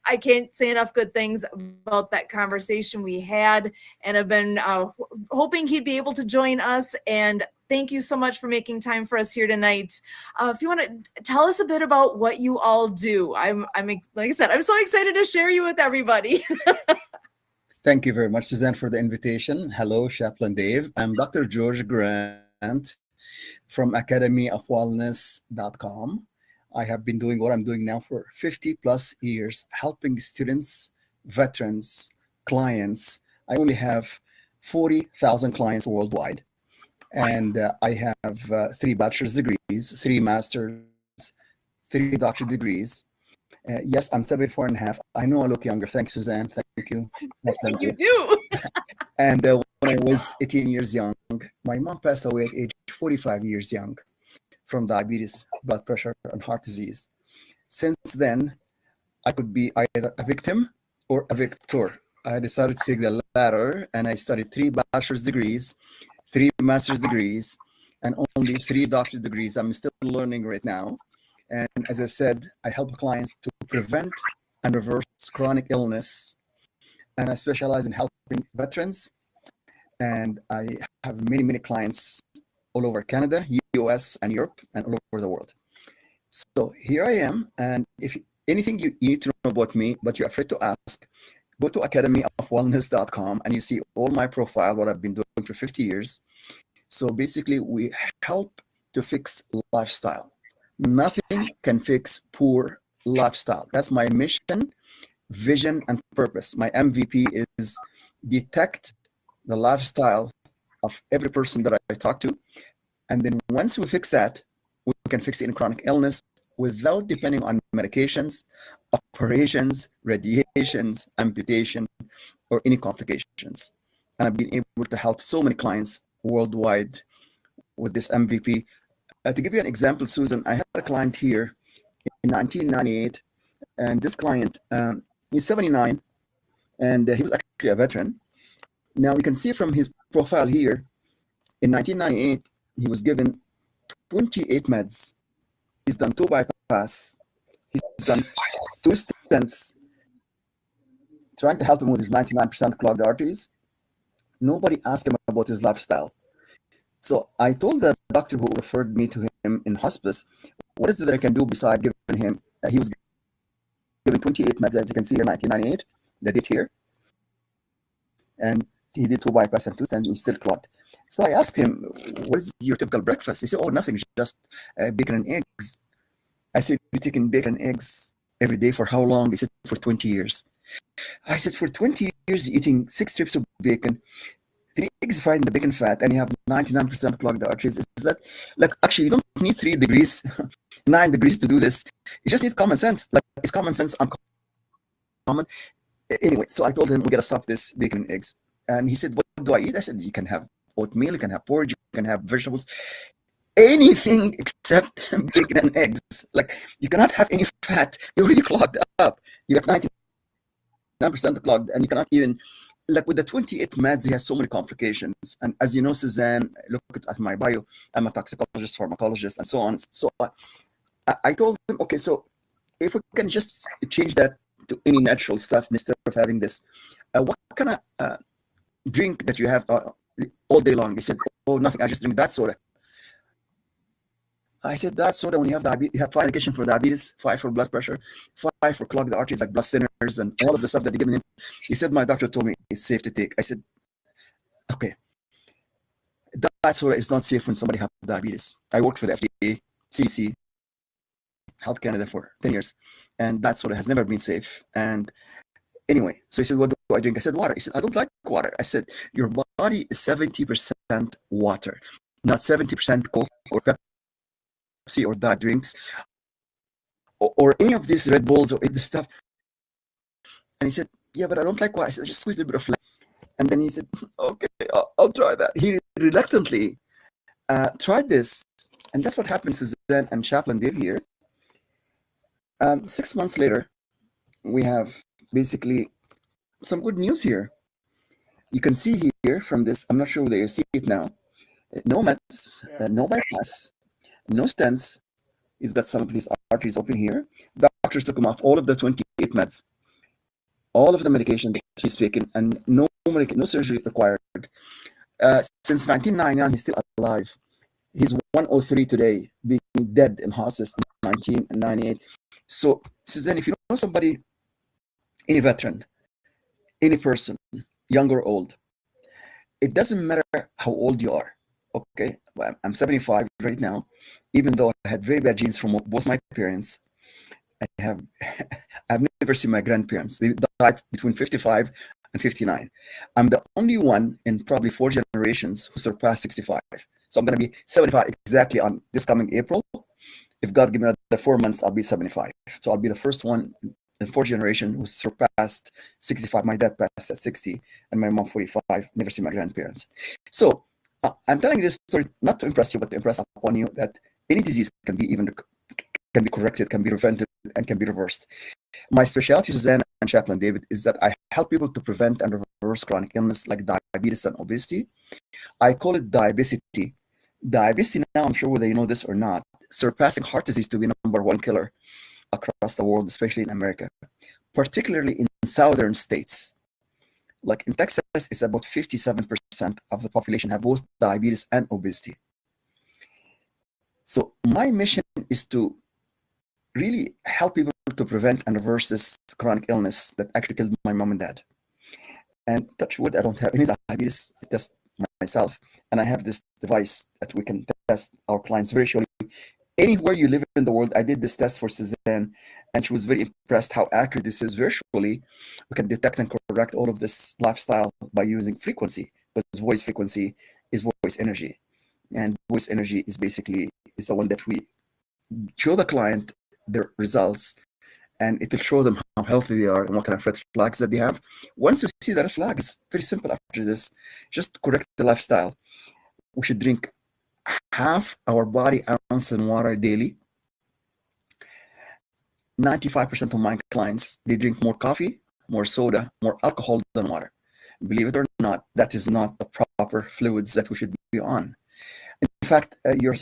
I can't say enough good things about that conversation we had, and I've been hoping he'd be able to join us. And thank you so much for making time for us here tonight. If you want to tell us a bit about what you all do, I'm like I said, I'm so excited to share you with everybody. Thank you very much, Suzanne, for the invitation. Hello, Chaplain Dave. I'm Dr. George Grant from academyofwellness.com. I have been doing what I'm doing now for 50 plus years, helping students, veterans, clients. I only have 40,000 clients worldwide. And I have three bachelor's degrees, three master's, three doctorate degrees. Yes, I'm 74 and a half. I know I look younger. Thank you, Suzanne. Thank you. Thank you. You do. And when I was 18 years young, my mom passed away at age 45 years young from diabetes, blood pressure, and heart disease. Since then, I could be either a victim or a victor. I decided to take the latter, and I studied three bachelor's degrees, three master's degrees, and only three doctorate degrees. I'm still learning right now. And as I said, I help clients to prevent and reverse chronic illness. And I specialize in helping veterans. And I have many, many clients all over Canada, US, and Europe, and all over the world. So here I am. And if anything you need to know about me, but you're afraid to ask, go to academyofwellness.com and you see all my profile, what I've been doing for 50 years. So basically, we help to fix lifestyle. Nothing can fix poor lifestyle. That's my mission, vision, and purpose. My MVP is detect the lifestyle of every person that I talk to. And then once we fix that, we can fix any chronic illness without depending on medications, operations, radiations, amputation, or any complications. And I've been able to help so many clients worldwide with this MVP. To give you an example, Susan, I had a client here in 1998, and this client, he's 79, and he was actually a veteran. Now you can see from his profile here, in 1998, he was given 28 meds. He's done two bypass. He's done two stents, trying to help him with his 99% clogged arteries. Nobody asked him about his lifestyle. So I told the doctor who referred me to him in hospice, what is it that I can do besides giving him, he was given 28 meds, as you can see here, 1998, the date here. And he did two bypass and two stents, he's still clogged. So I asked him, what is your typical breakfast? He said, oh, nothing, just bacon and eggs. I said, you're taking bacon and eggs every day for how long? He said, for 20 years. I said, for 20 years, you're eating 6 strips of bacon, 3 eggs fried in the bacon fat, and you have 99% clogged arteries. Is that, like, actually, you don't need 3 degrees, 9 degrees to do this. You just need common sense. Like, it's common sense uncommon. Anyway, so I told him, we got to stop this bacon and eggs. And he said, what do I eat? I said, you can have oatmeal, you can have porridge, you can have vegetables, anything except bacon and eggs. Like, you cannot have any fat. You're already clogged up. You got 99% clogged, and you cannot even, like, with the 28 meds, he has so many complications. And as you know, Suzanne, look at my bio, I'm a toxicologist, pharmacologist, and so on. So I told him, okay, so if we can just change that to any natural stuff instead of having this, what kind of drink that you have all day long? He said, oh, nothing, I just drink that soda. I said, that soda, when you have diabetes, you have 5 medication for diabetes, 5 for blood pressure, 5 for clogged arteries, like blood thinners and all of the stuff that they're giving him. He said, my doctor told me it's safe to take. I said, okay, that soda is not safe when somebody has diabetes. I worked for the FDA, CDC, Health Canada for 10 years, and that soda has never been safe. And anyway, so he said, what do I drink? I said, water. He said, I don't like water. I said, your body is 70% water, not 70% Coke or Pepsi or diet drinks or any of these Red Bulls or any of this stuff. And he said, yeah, but I don't like water. I said, just squeeze a little bit of lime. And then he said, okay, I'll try that. He reluctantly tried this. And that's what happened, Suzanne and Chaplain Dave here. 6 months later, we have basically some good news here. You can see here from this, I'm not sure whether you see it now, no meds, no bypass, no stents. He's got some of these arteries open here. Doctors took him off all of the 28 meds. all of the medication that he's taken, and no surgery required. Since 1999, he's still alive. He's 103 today, being dead in hospice in 1998. So, Suzanne, if you know somebody, any veteran, any person, young or old, it doesn't matter how old you are. Okay, well, I'm 75 right now, even though I had very bad genes from both my parents. I have I've never seen my grandparents. They died between 55 and 59. I'm the only one in probably 4 generations who surpassed 65. So I'm going to be 75 exactly on this coming April. If God give me another 4 months, I'll be 75. So I'll be the first one in 4 generation who surpassed 65. My dad passed at 60 and my mom 45. Never seen my grandparents. So I'm telling this story not to impress you, but to impress upon you that any disease can be corrected, can be prevented, and can be reversed. My specialty, Suzanne and Chaplain David, is that I help people to prevent and reverse chronic illness like diabetes and obesity. I call it diabesity. Diabesity now, I'm sure whether you know this or not, surpassing heart disease to be #1 killer across the world, especially in America, particularly in southern states. Like in Texas, it's about 57% of the population have both diabetes and obesity. So my mission is to really help people to prevent and reverse this chronic illness that actually killed my mom and dad. And touch wood, I don't have any diabetes. I test myself, and I have this device that we can test our clients very surely. Anywhere you live in the world, I did this test for Suzanne, and she was very impressed how accurate this is. Virtually, we can detect and correct all of this lifestyle by using frequency, because voice frequency is voice energy, and voice energy is basically is the one that we show the client their results, and it will show them how healthy they are and what kind of red flags that they have. Once you see the red flag, it's very simple after this. Just correct the lifestyle. We should drink half our body ounce in water daily. 95% of my clients, they drink more coffee, more soda, more alcohol than water. Believe it or not, that is not the proper fluids that we should be on. In fact, your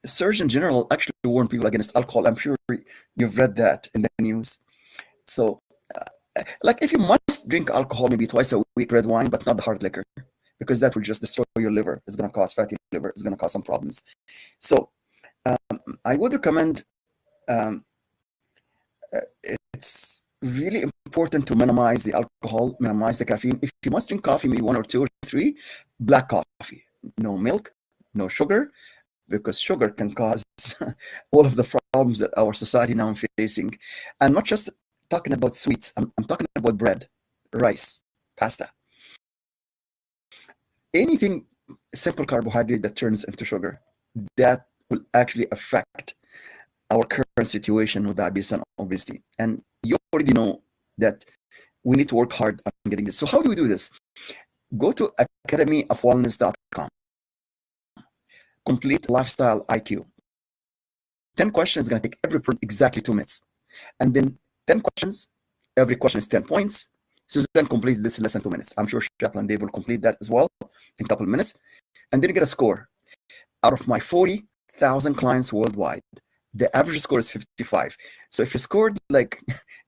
Surgeon General actually warned people against alcohol. I'm sure you've read that in the news. So, like if you must drink alcohol maybe twice a week, red wine, but not the hard liquor, because that will just destroy your liver. It's going to cause fatty liver. It's going to cause some problems. So, I would recommend it's really important to minimize the alcohol, minimize the caffeine. If you must drink coffee, maybe 1 or 2 or 3, black coffee, no milk, no sugar, because sugar can cause all of the problems that our society now is facing. And not just talking about sweets, I'm talking about bread, rice, pasta. Anything simple carbohydrate that turns into sugar, that will actually affect our current situation with diabetes and obesity. And you already know that we need to work hard on getting this. So how do we do this? Go to academyofwellness.com. Complete lifestyle IQ. 10 questions is going to take every person exactly 2 minutes. And then 10 questions, every question is 10 points. Susan completed this in less than 2 minutes. I'm sure Chaplain Dave will complete that as well in a couple of minutes. And then you get a score. Out of my 40,000 clients worldwide, the average score is 55. So if you scored like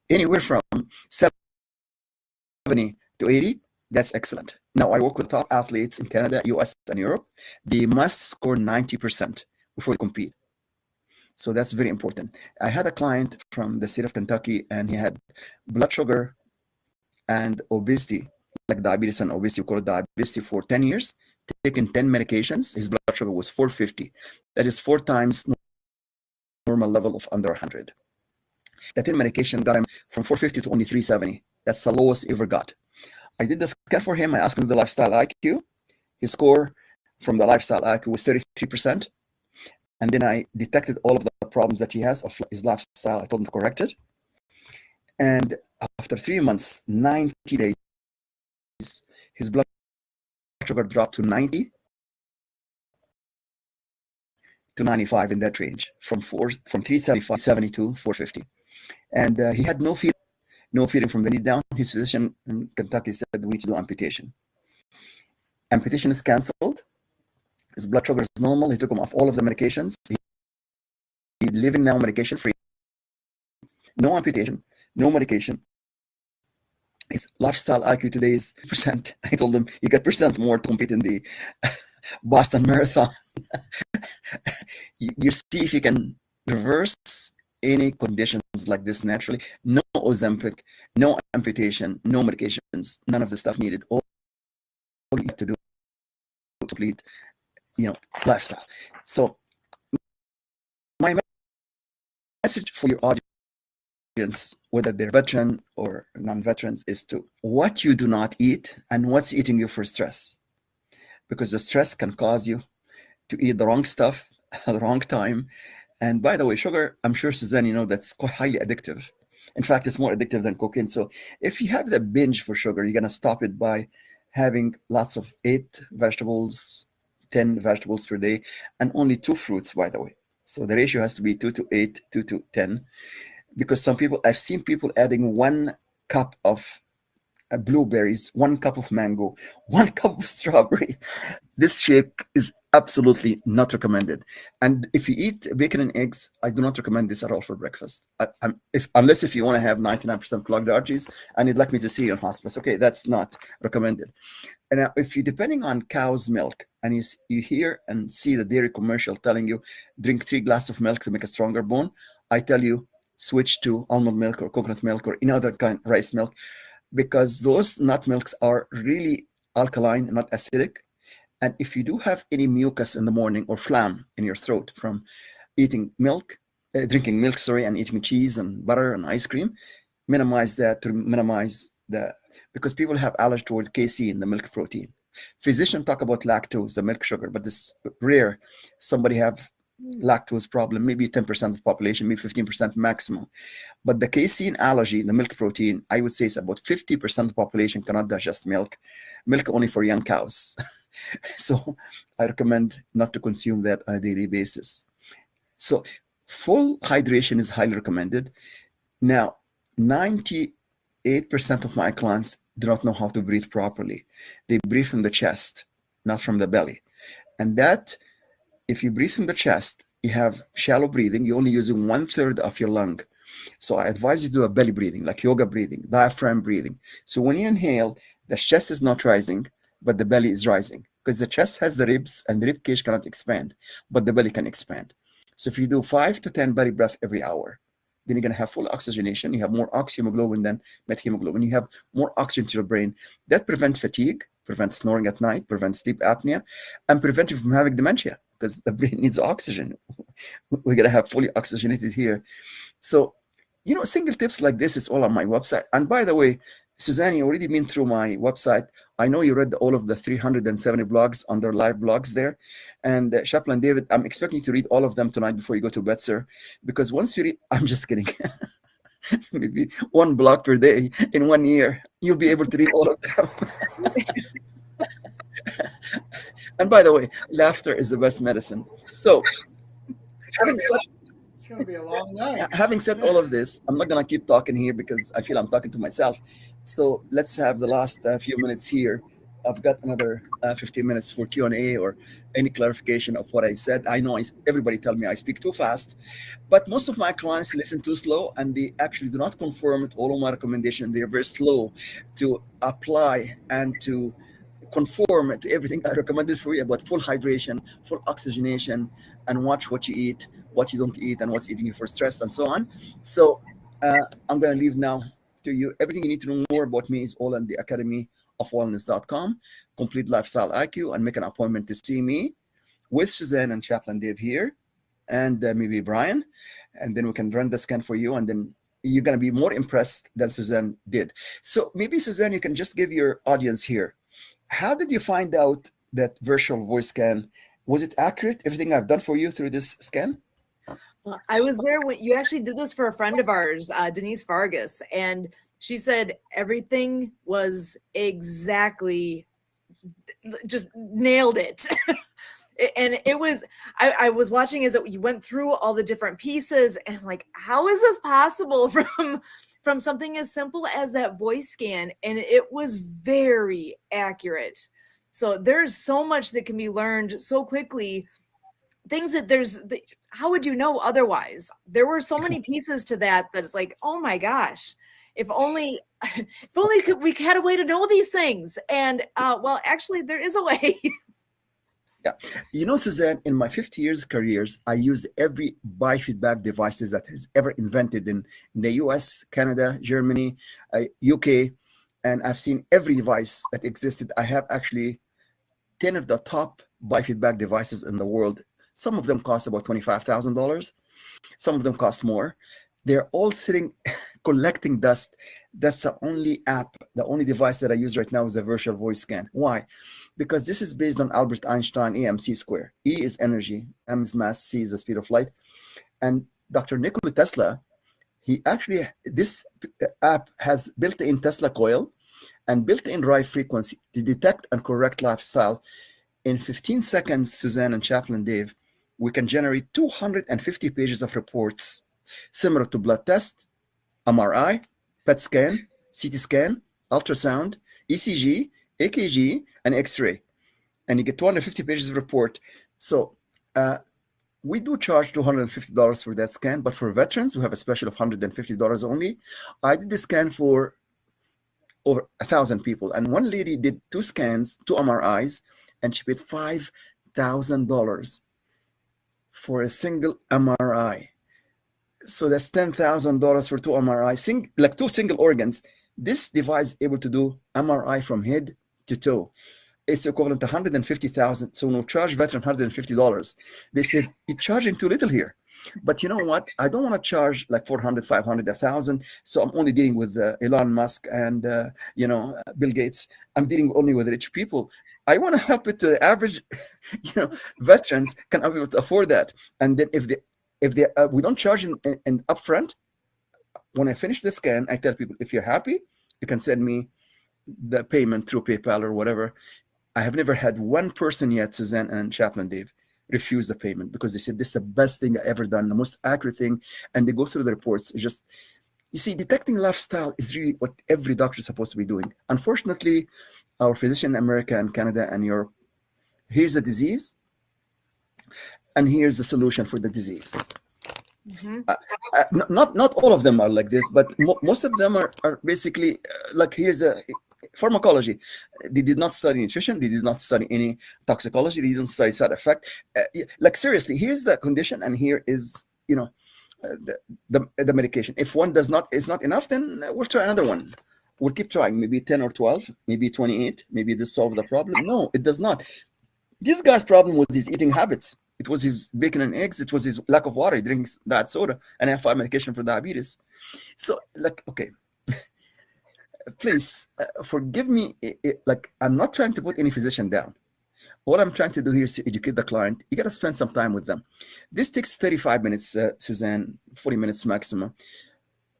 anywhere from 70 to 80, that's excellent. Now, I work with top athletes in Canada, US, and Europe. They must score 90% before they compete. So that's very important. I had a client from the state of Kentucky, and he had blood sugar and obesity, like diabetes and obesity, we call it diabetes, for 10 years, taking 10 medications. His blood sugar was 450. That is 4 times normal level of under 100. The 10 medication got him from 450 to only 370. That's the lowest he ever got. I did the scan for him. I asked him the lifestyle IQ. His score from the lifestyle IQ was 33%. And then I detected all of the problems that he has of his lifestyle. I told him to correct it. And after 3 months, 90 days, his blood sugar dropped to 90 to 95, in that range, from 375, 72, 450. And he had no feeling from the knee down. His physician in Kentucky said, we need to do amputation. Amputation is canceled. His blood sugar is normal. He took him off all of the medications. He's living now medication free. No amputation, no medication. His lifestyle IQ today is percent. I told him you get percent more to compete in the Boston Marathon. You see if you can reverse any conditions like this naturally. No Ozempic, no amputation, no medications, none of the stuff needed. All you need to do is complete, lifestyle. So my message for your audience, whether they're veteran or non-veterans, is to what you do not eat and what's eating you for stress. Because the stress can cause you to eat the wrong stuff at the wrong time. And by the way, sugar, I'm sure, Suzanne, that's quite highly addictive. In fact, it's more addictive than cocaine. So if you have the binge for sugar, you're going to stop it by having lots of 8 vegetables, 10 vegetables per day, and only 2 fruits, by the way. So the ratio has to be 2 to 8, 2 to 10. Because I've seen people adding 1 cup of blueberries, 1 cup of mango, 1 cup of strawberry. This shake is absolutely not recommended. And if you eat bacon and eggs, I do not recommend this at all for breakfast. Unless if you want to have 99% clogged arteries and you'd like me to see you in hospice, okay, that's not recommended. And now, if you're depending on cow's milk and you hear and see the dairy commercial telling you drink 3 glasses of milk to make a stronger bone, I tell you switch to almond milk or coconut milk or any other kind rice milk, because those nut milks are really alkaline, not acidic. And if you do have any mucus in the morning or phlegm in your throat from drinking milk, sorry, and eating cheese and butter and ice cream, minimize that to minimize because people have allergy toward casein, the milk protein. Physicians talk about lactose, the milk sugar, but it's rare somebody have lactose problem, maybe 10% of the population, maybe 15% maximum. But the casein allergy, the milk protein, I would say is about 50% of the population cannot digest milk. Milk only for young cows. So I recommend not to consume that on a daily basis. So full hydration is highly recommended. Now, 98% of my clients do not know how to breathe properly. They breathe from the chest, not from the belly. And that, if you breathe from the chest, you have shallow breathing, you're only using 1/3 of your lung. So I advise you to do a belly breathing, like yoga breathing, diaphragm breathing. So when you inhale, the chest is not rising, but the belly is rising, because the chest has the ribs and the rib cage cannot expand, but the belly can expand. So if you do 5 to 10 belly breath every hour, then you're going to have full oxygenation. You have more oxyhemoglobin than methemoglobin. You have more oxygen to your brain. That prevents fatigue, prevents snoring at night, prevents sleep apnea, and prevents you from having dementia, because the brain needs oxygen. We're going to have fully oxygenated here. So, single tips like this is all on my website. And by the way, Suzanne, you already been through my website. I know you read all of the 370 blogs under live blogs there. And Chaplain David, I'm expecting you to read all of them tonight before you go to bed, sir. Because once you read, I'm just kidding. Maybe 1 blog per day in 1 year, you'll be able to read all of them. And by the way, laughter is the best medicine. So, having said It's going to be a long night. having said all of this, I'm not going to keep talking here because I feel I'm talking to myself. So let's have the last few minutes here. I've got another 15 minutes for Q&A or any clarification of what I said. I know everybody tell me I speak too fast, but most of my clients listen too slow and they actually do not conform with all of my recommendations. They're very slow to apply and to conform to everything I recommended for you about full hydration, full oxygenation, and watch what you eat, what you don't eat, and what's eating you for stress, and so on. So I'm going to leave now to you. Everything you need to know more about me is all in the Academy of Wellness.com. Complete Lifestyle IQ, and make an appointment to see me with Suzanne and Chaplain Dave here, and maybe Brian, and then we can run the scan for you, and then you're going to be more impressed than Suzanne did. So maybe, Suzanne, you can just give your audience here, how did you find out that virtual voice scan? Was it accurate, everything I've done for you through this scan? I was there when you actually did this for a friend of ours, Denise Vargas, and she said everything was exactly just nailed it. And it was, I was watching as you went through all the different pieces, and like, how is this possible from something as simple as that voice scan? And it was very accurate. So there's so much that can be learned so quickly. Things that how would you know otherwise? There were so many pieces to that it's like, oh my gosh. if only we had a way to know these things. And well, actually, there is a way. Yeah. You know, Suzanne, in my 50 years careers, I used every biofeedback devices that has ever invented in the US, Canada, Germany, UK, and I've seen every device that existed. I have actually 10 of the top biofeedback devices in the world. Some of them cost about $25,000. Some of them cost more. They're all sitting collecting dust. That's the only app, the only device that I use right now is a virtual voice scan. Why? Because this is based on Albert Einstein EMC square. E is energy, M is mass, C is the speed of light. And Dr. Nikola Tesla, he actually, this app has built-in Tesla coil and built-in drive frequency to detect and correct lifestyle. In 15 seconds, Suzanne and Chaplain Dave, we can generate 250 pages of reports similar to blood test, MRI, PET scan, CT scan, ultrasound, ECG, AKG, and X-ray. And you get 250 pages of report. So uh, we do charge $250 for that scan, but for veterans, we have a special of $150 only. I did the scan for over 1,000 people, and one lady did 2 scans, 2 MRIs, and she paid $5,000 for a single MRI. So that's $10,000 for 2 MRI, like 2 single organs. This device is able to do MRI from head to toe. It's equivalent to 150,000. So we'll charge veteran $150. They said you're charging too little here. But you know what? I don't want to charge like 400, 500, 1,000. So I'm only dealing with Elon Musk and Bill Gates. I'm dealing only with rich people. I want to help it to the average, veterans can be able to afford that. And then if they we don't charge in upfront. When I finish the scan, I tell people if you're happy, you can send me the payment through PayPal or whatever. I have never had one person yet, Suzanne and Chaplain Dave, refuse the payment because they said this is the best thing I ever done, the most accurate thing, and they go through the reports. It's just, you see, detecting lifestyle is really what every doctor is supposed to be doing. Unfortunately, our physician in America and Canada and Europe, here's the disease, and here's the solution for the disease. Mhm. Not all of them are like this, but most of them are basically like here's a pharmacology. They did not study nutrition. They did not study any toxicology. They didn't study side effect. Like seriously, here's the condition, and here is the medication. If one does not is not enough, then we'll try another one. We'll keep trying. Maybe 10 or 12, maybe 28. Maybe this solve the problem. No, it does not. This guy's problem was his eating habits. It was his bacon and eggs. It was his lack of water. He drinks that soda, and I have 5 medication for diabetes. So, like, okay, please forgive me. Like, I'm not trying to put any physician down. What I'm trying to do here is to educate the client. You got to spend some time with them. This takes 35 minutes, Suzanne, 40 minutes maximum,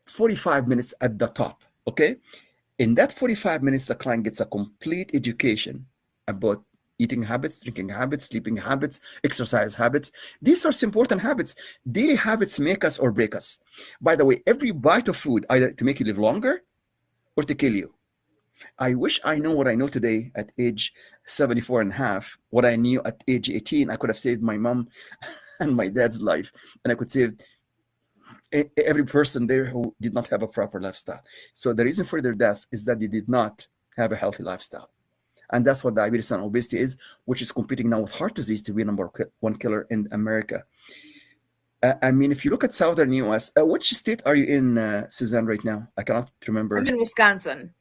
45 minutes at the top. Okay. In that 45 minutes, the client gets a complete education about eating habits, drinking habits, sleeping habits, exercise habits. These are important habits. Daily habits make us or break us. By the way, every bite of food, either to make you live longer or to kill you. I wish I know what I know today at age 74 and a half, what I knew at age 18. I could have saved my mom and my dad's life, and I could save every person there who did not have a proper lifestyle. So the reason for their death is that they did not have a healthy lifestyle. And that's what diabetes and obesity is, which is competing now with heart disease to be number one killer in America. I mean, if you look at southern US, which state are you in, Suzanne, right now? I cannot remember. I'm in Wisconsin.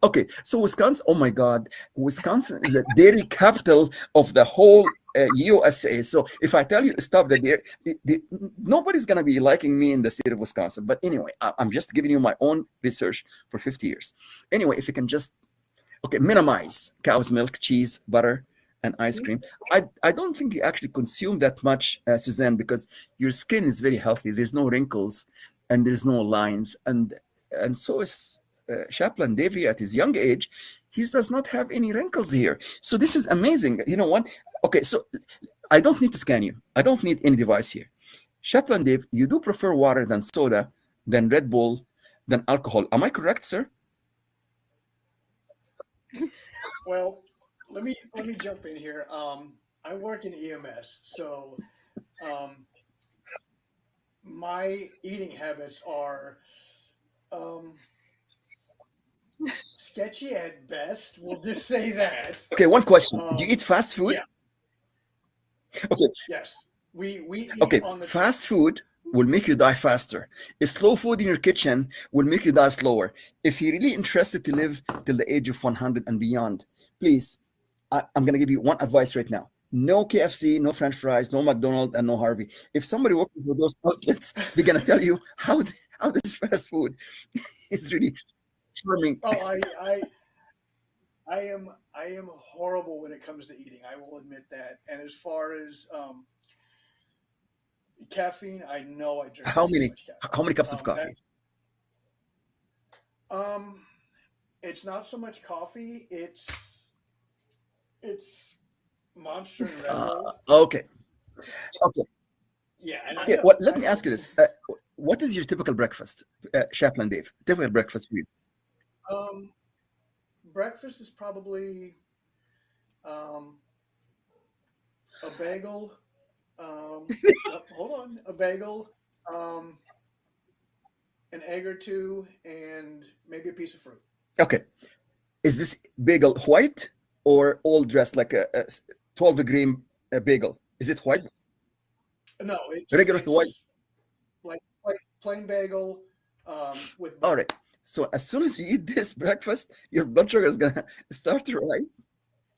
Okay, so Wisconsin, oh my God, Wisconsin is the dairy capital of the whole USA. So if I tell you to stop the dairy, nobody's going to be liking me in the state of Wisconsin. But anyway, I'm just giving you my own research for 50 years. Anyway, if you can just, okay, minimize cow's milk, cheese, butter, and ice cream. I don't think you actually consume that much, Suzanne, because your skin is very healthy. There's no wrinkles and there's no lines. And so is Chaplain Davy at his young age. He does not have any wrinkles here. So this is amazing. You know what? Okay, so I don't need to scan you. I don't need any device here. Chaplain Dave, you do prefer water than soda, than Red Bull, than alcohol. Am I correct, sir? Well, let me jump in here. I work in EMS, so um, my eating habits are um, sketchy at best. We'll just say that. Okay, one question. Do you eat fast food? Yeah. Okay, Yes. We eat okay. on the Fast food will make you die faster. Slow food in your kitchen will make you die slower. If you're really interested to live till the age of 100 and beyond, please, I'm going to give you one advice right now. No KFC, no French fries, no McDonald's, and no Harvey. If somebody working for those outlets, they're going to tell you how this fast food is really charming. Oh, I am horrible when it comes to eating. I will admit that. And as far as caffeine, I know I drink How way too many much caffeine. how many cups of coffee? That's it's not so much coffee. It's Monster and Red Bull. Okay, okay, Yeah, and okay. Well, let me ask you this: what is your typical breakfast, Chaplain Dave? Typical breakfast for you? Breakfast is probably um, a bagel. Hold on, a bagel, an egg or two, and maybe a piece of fruit. Okay, is this bagel white or all dressed like a 12-degree bagel? Is it white? No, it's Regular white? like plain bagel with All butter. right. So as soon as you eat this breakfast, your blood sugar is gonna start to rise,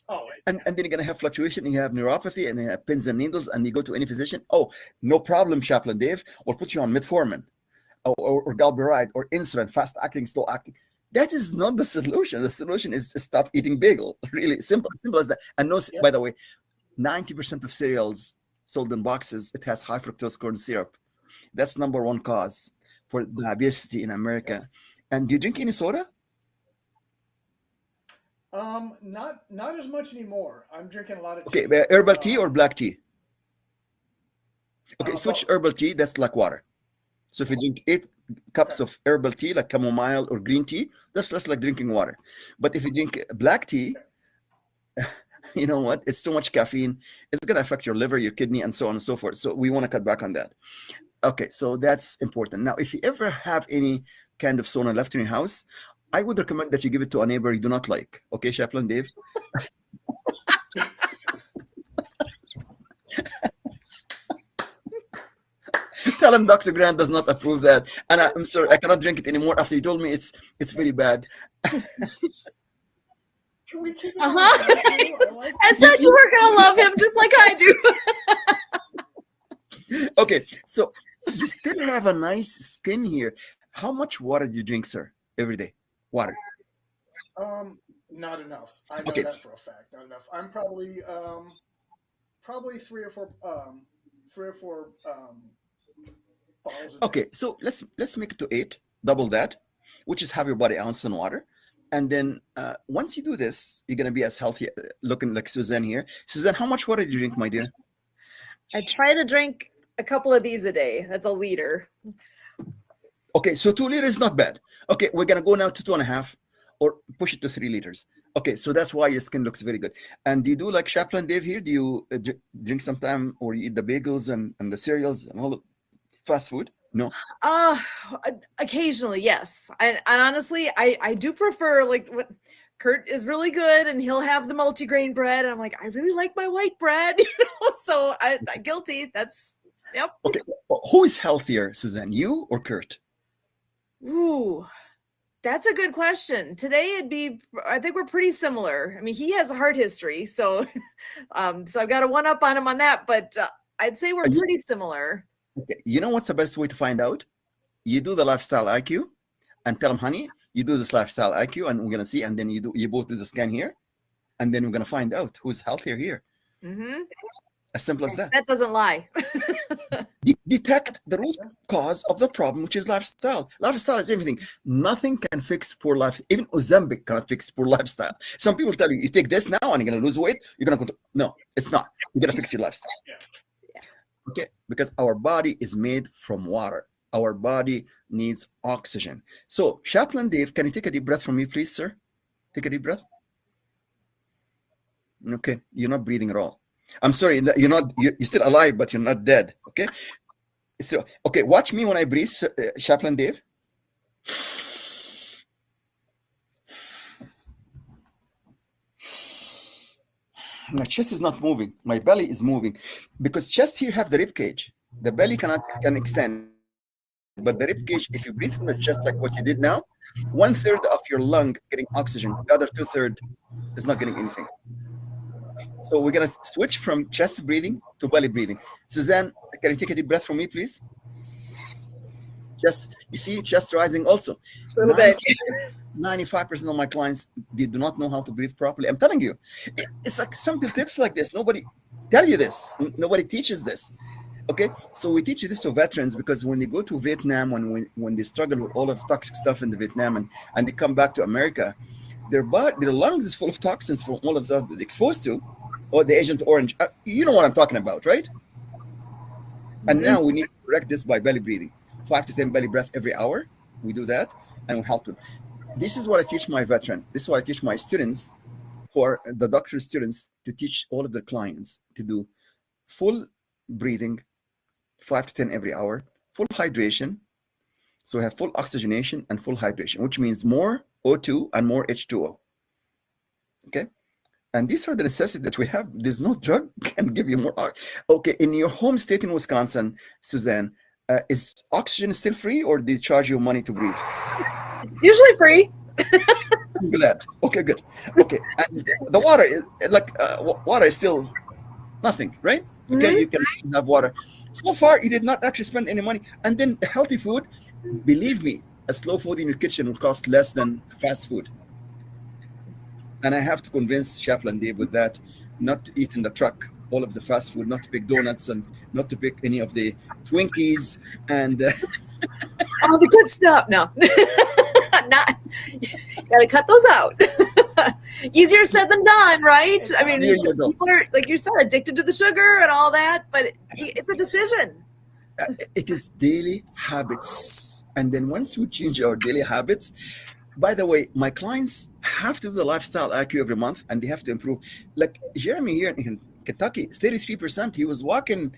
Oh, and then you're gonna have fluctuation. You have neuropathy, and you have pins and needles, and you go to any physician. Oh, no problem, Chaplain Dave. We'll put you on metformin or galberide or insulin, fast acting, slow acting. That is not the solution. The solution is to stop eating bagel. Really simple as that. And no, yeah. by the way, 90% of cereals sold in boxes, it has high fructose corn syrup. That's number one cause for diabetes in America. And do you drink any soda? Not as much anymore. I'm drinking a lot of Okay, tea. herbal tea or black tea? Okay, switch Both. herbal tea. That's like water. So if you drink 8 cups Okay. of herbal tea, like chamomile or green tea, that's less like drinking water. But if you drink black tea, you know what? It's too much caffeine. It's going to affect your liver, your kidney, and so on and so forth. So we want to cut back on that. Okay, so that's important. Now, if you ever have any kind of sauna left in your house, I would recommend that you give it to a neighbor you do not like. Okay, Chaplain Dave? Tell him Dr. Grant does not approve that. And I'm sorry, I cannot drink it anymore after he told me it's very bad. Can we keep it Uh-huh. on the table? I like I said you were gonna love him just like I do. Okay, so you still have a nice skin here. How much water do you drink, sir, every day? Water. Not enough. I know Okay. that for a fact. Not enough. I'm probably three or four bottles a day. Okay, so let's make it to 8, double that, which is half your body ounce in water. And then once you do this, you're gonna be as healthy looking like Suzanne here. Suzanne, how much water do you drink, my dear? I try to drink a couple of these a day. That's a liter. Okay, so 2 liters is not bad. Okay, we're gonna go now to 2.5 or push it to 3 liters. Okay, so that's why your skin looks very good. And do you do like Chaplain Dave here? Do you drink sometime or you eat the bagels and the cereals and all the fast food? No. Occasionally, yes. And honestly, I do prefer like what Kurt is really good and he'll have the multigrain bread. And I'm like, I really like my white bread, so I'm guilty. That's yep. Okay, who is healthier, Suzanne, you or Kurt? Ooh, that's a good question. Today I think we're pretty similar. I mean, he has a heart history, so so I've got a one up on him on that, but I'd say we're pretty similar. Okay, you know what's the best way to find out? You do the lifestyle IQ and tell them, honey, you do this lifestyle IQ and we're gonna see, and then you both do the scan here, and then we're gonna find out who's healthier here. Mm-hmm. As simple as that. That doesn't lie. Detect the root cause of the problem, which is lifestyle. Lifestyle is everything. Nothing can fix poor life. Even Ozempic cannot fix poor lifestyle. Some people tell you, you take this now and you're going to lose weight. You're going to no, it's not. You're going to fix your lifestyle. Yeah. Okay, because our body is made from water. Our body needs oxygen. So, Chaplain Dave, can you take a deep breath from me, please, sir? Take a deep breath. Okay, you're not breathing at all. I'm sorry, you're still alive, but you're not dead. Okay. So, okay, watch me when I breathe, Chaplain Dave. My chest is not moving. My belly is moving because chest here have the rib cage. The belly can extend, but the rib cage, if you breathe from the chest like what you did now, 1/3 of your lung getting oxygen, the other 2/3 is not getting anything. So we're gonna switch from chest breathing to belly breathing. Suzanne, can you take a deep breath from me, please? Just you see, chest rising also. A little bit. 95% of my clients, they do not know how to breathe properly. I'm telling you, it's like simple tips like this. Nobody tell you this. Nobody teaches this. Okay, so we teach this to veterans because when they go to Vietnam, when they struggle with all of the toxic stuff in the Vietnam and they come back to America, their lungs is full of toxins from all of that they're exposed to, or the Agent Orange. You know what I'm talking about, right? And Mhm. now we need to correct this by belly breathing, 5 to 10 belly breath every hour. We do that, and we help them. This is what I teach my veteran. This is what I teach my students, who are the doctor students, to teach all of their clients to do full breathing, 5 to 10 every hour, full hydration. So we have full oxygenation and full hydration, which means more O2 and more H2O. Okay. And these are the necessities that we have. There's no drug can give you more. Okay. In your home state in Wisconsin, Suzanne, is oxygen still free or they charge you money to breathe? Usually free. I'm glad. Okay, good. Okay. And the water is like water is still nothing, right? Okay. Mhm. You can still have water. So far, you did not actually spend any money. And then healthy food, believe me, a slow food in your kitchen will cost less than fast food. And I have to convince Chaplain Dave with that, not to eat in the truck all of the fast food, not to pick donuts and not to pick any of the Twinkies. And All the good stuff. No. Not gotta cut those out. Easier said than done, right? I mean, there you go. people are, like you said, addicted to the sugar and all that, but it's a decision. It is daily habits. And then once we change our daily habits, by the way, my clients have to do the lifestyle IQ every month and they have to improve. Like Jeremy here in Kentucky, 33%, he was walking,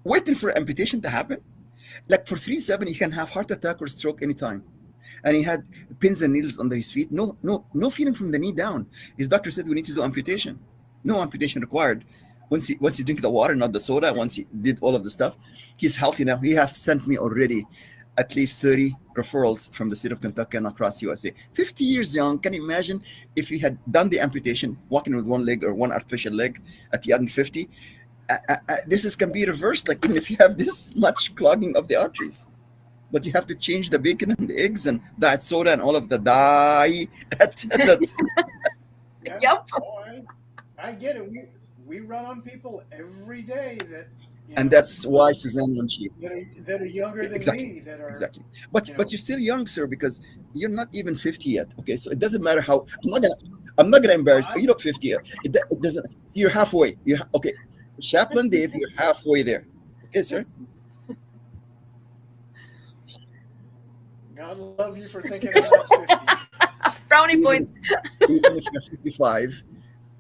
waiting for amputation to happen. Like for 3-7, he can have heart attack or stroke anytime. And he had pins and needles under his feet. No feeling from the knee down. His doctor said we need to do amputation. No amputation required. Once he drink the water, not the soda. Once he did all of the stuff, he's healthy now. He have sent me already at least 30 referrals from the state of Kentucky and across USA. 50 years young. Can you imagine if he had done the amputation, walking with one leg or one artificial leg at young 50? This can be reversed. Like even if you have this much clogging of the arteries. But you have to change the bacon and the eggs and diet soda and all of the dye. Yeah. Yep. Oh, I get it. We run on people every day that And that's why Suzanne, when she that are younger than exactly me, that are exactly, but you know, but you're still young, sir, because you're not even 50 yet. Okay, so it doesn't matter how. I'm not gonna embarrass you. You're not 50 yet. It doesn't. You're halfway. Okay. Chaplain Dave, you're halfway there. Okay, sir. God love you for thinking I'm not 50. Brownie points. Even if you're 55,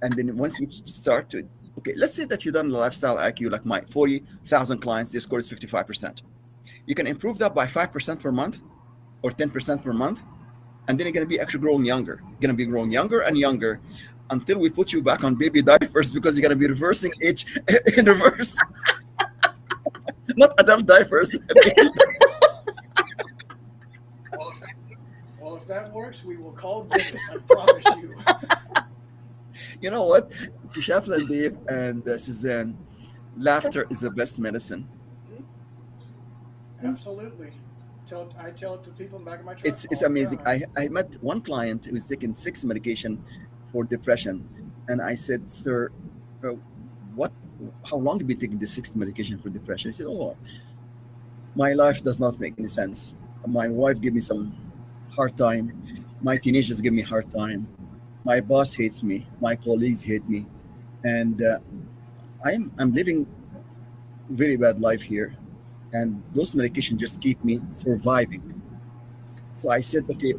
and then once you start to, okay, let's say that you've done the lifestyle IQ like my 40,000 clients, their score is 55%. You can improve that by 5% per month or 10% per month, and then you're going to be actually growing younger. You're going to be growing younger and younger until we put you back on baby diapers because you're going to be reversing age in reverse. Not adult diapers. Well, if that works, we will call Dennis. I promise you. You know what? To Chaplain Dave and Suzanne, laughter is the best medicine. Absolutely. I tell it to people in the back of my truck. It's all the amazing. time. I met one client who's taking 6 medication for depression, and I said, "Sir, uh, what? How long have you been taking this 6 medication for depression?" He said, "Oh, my life does not make any sense. My wife gave me some hard time. My teenagers give me hard time. My boss hates me. My colleagues hate me, and I'm living very bad life here, and those medications just keep me surviving." So I said, "Okay."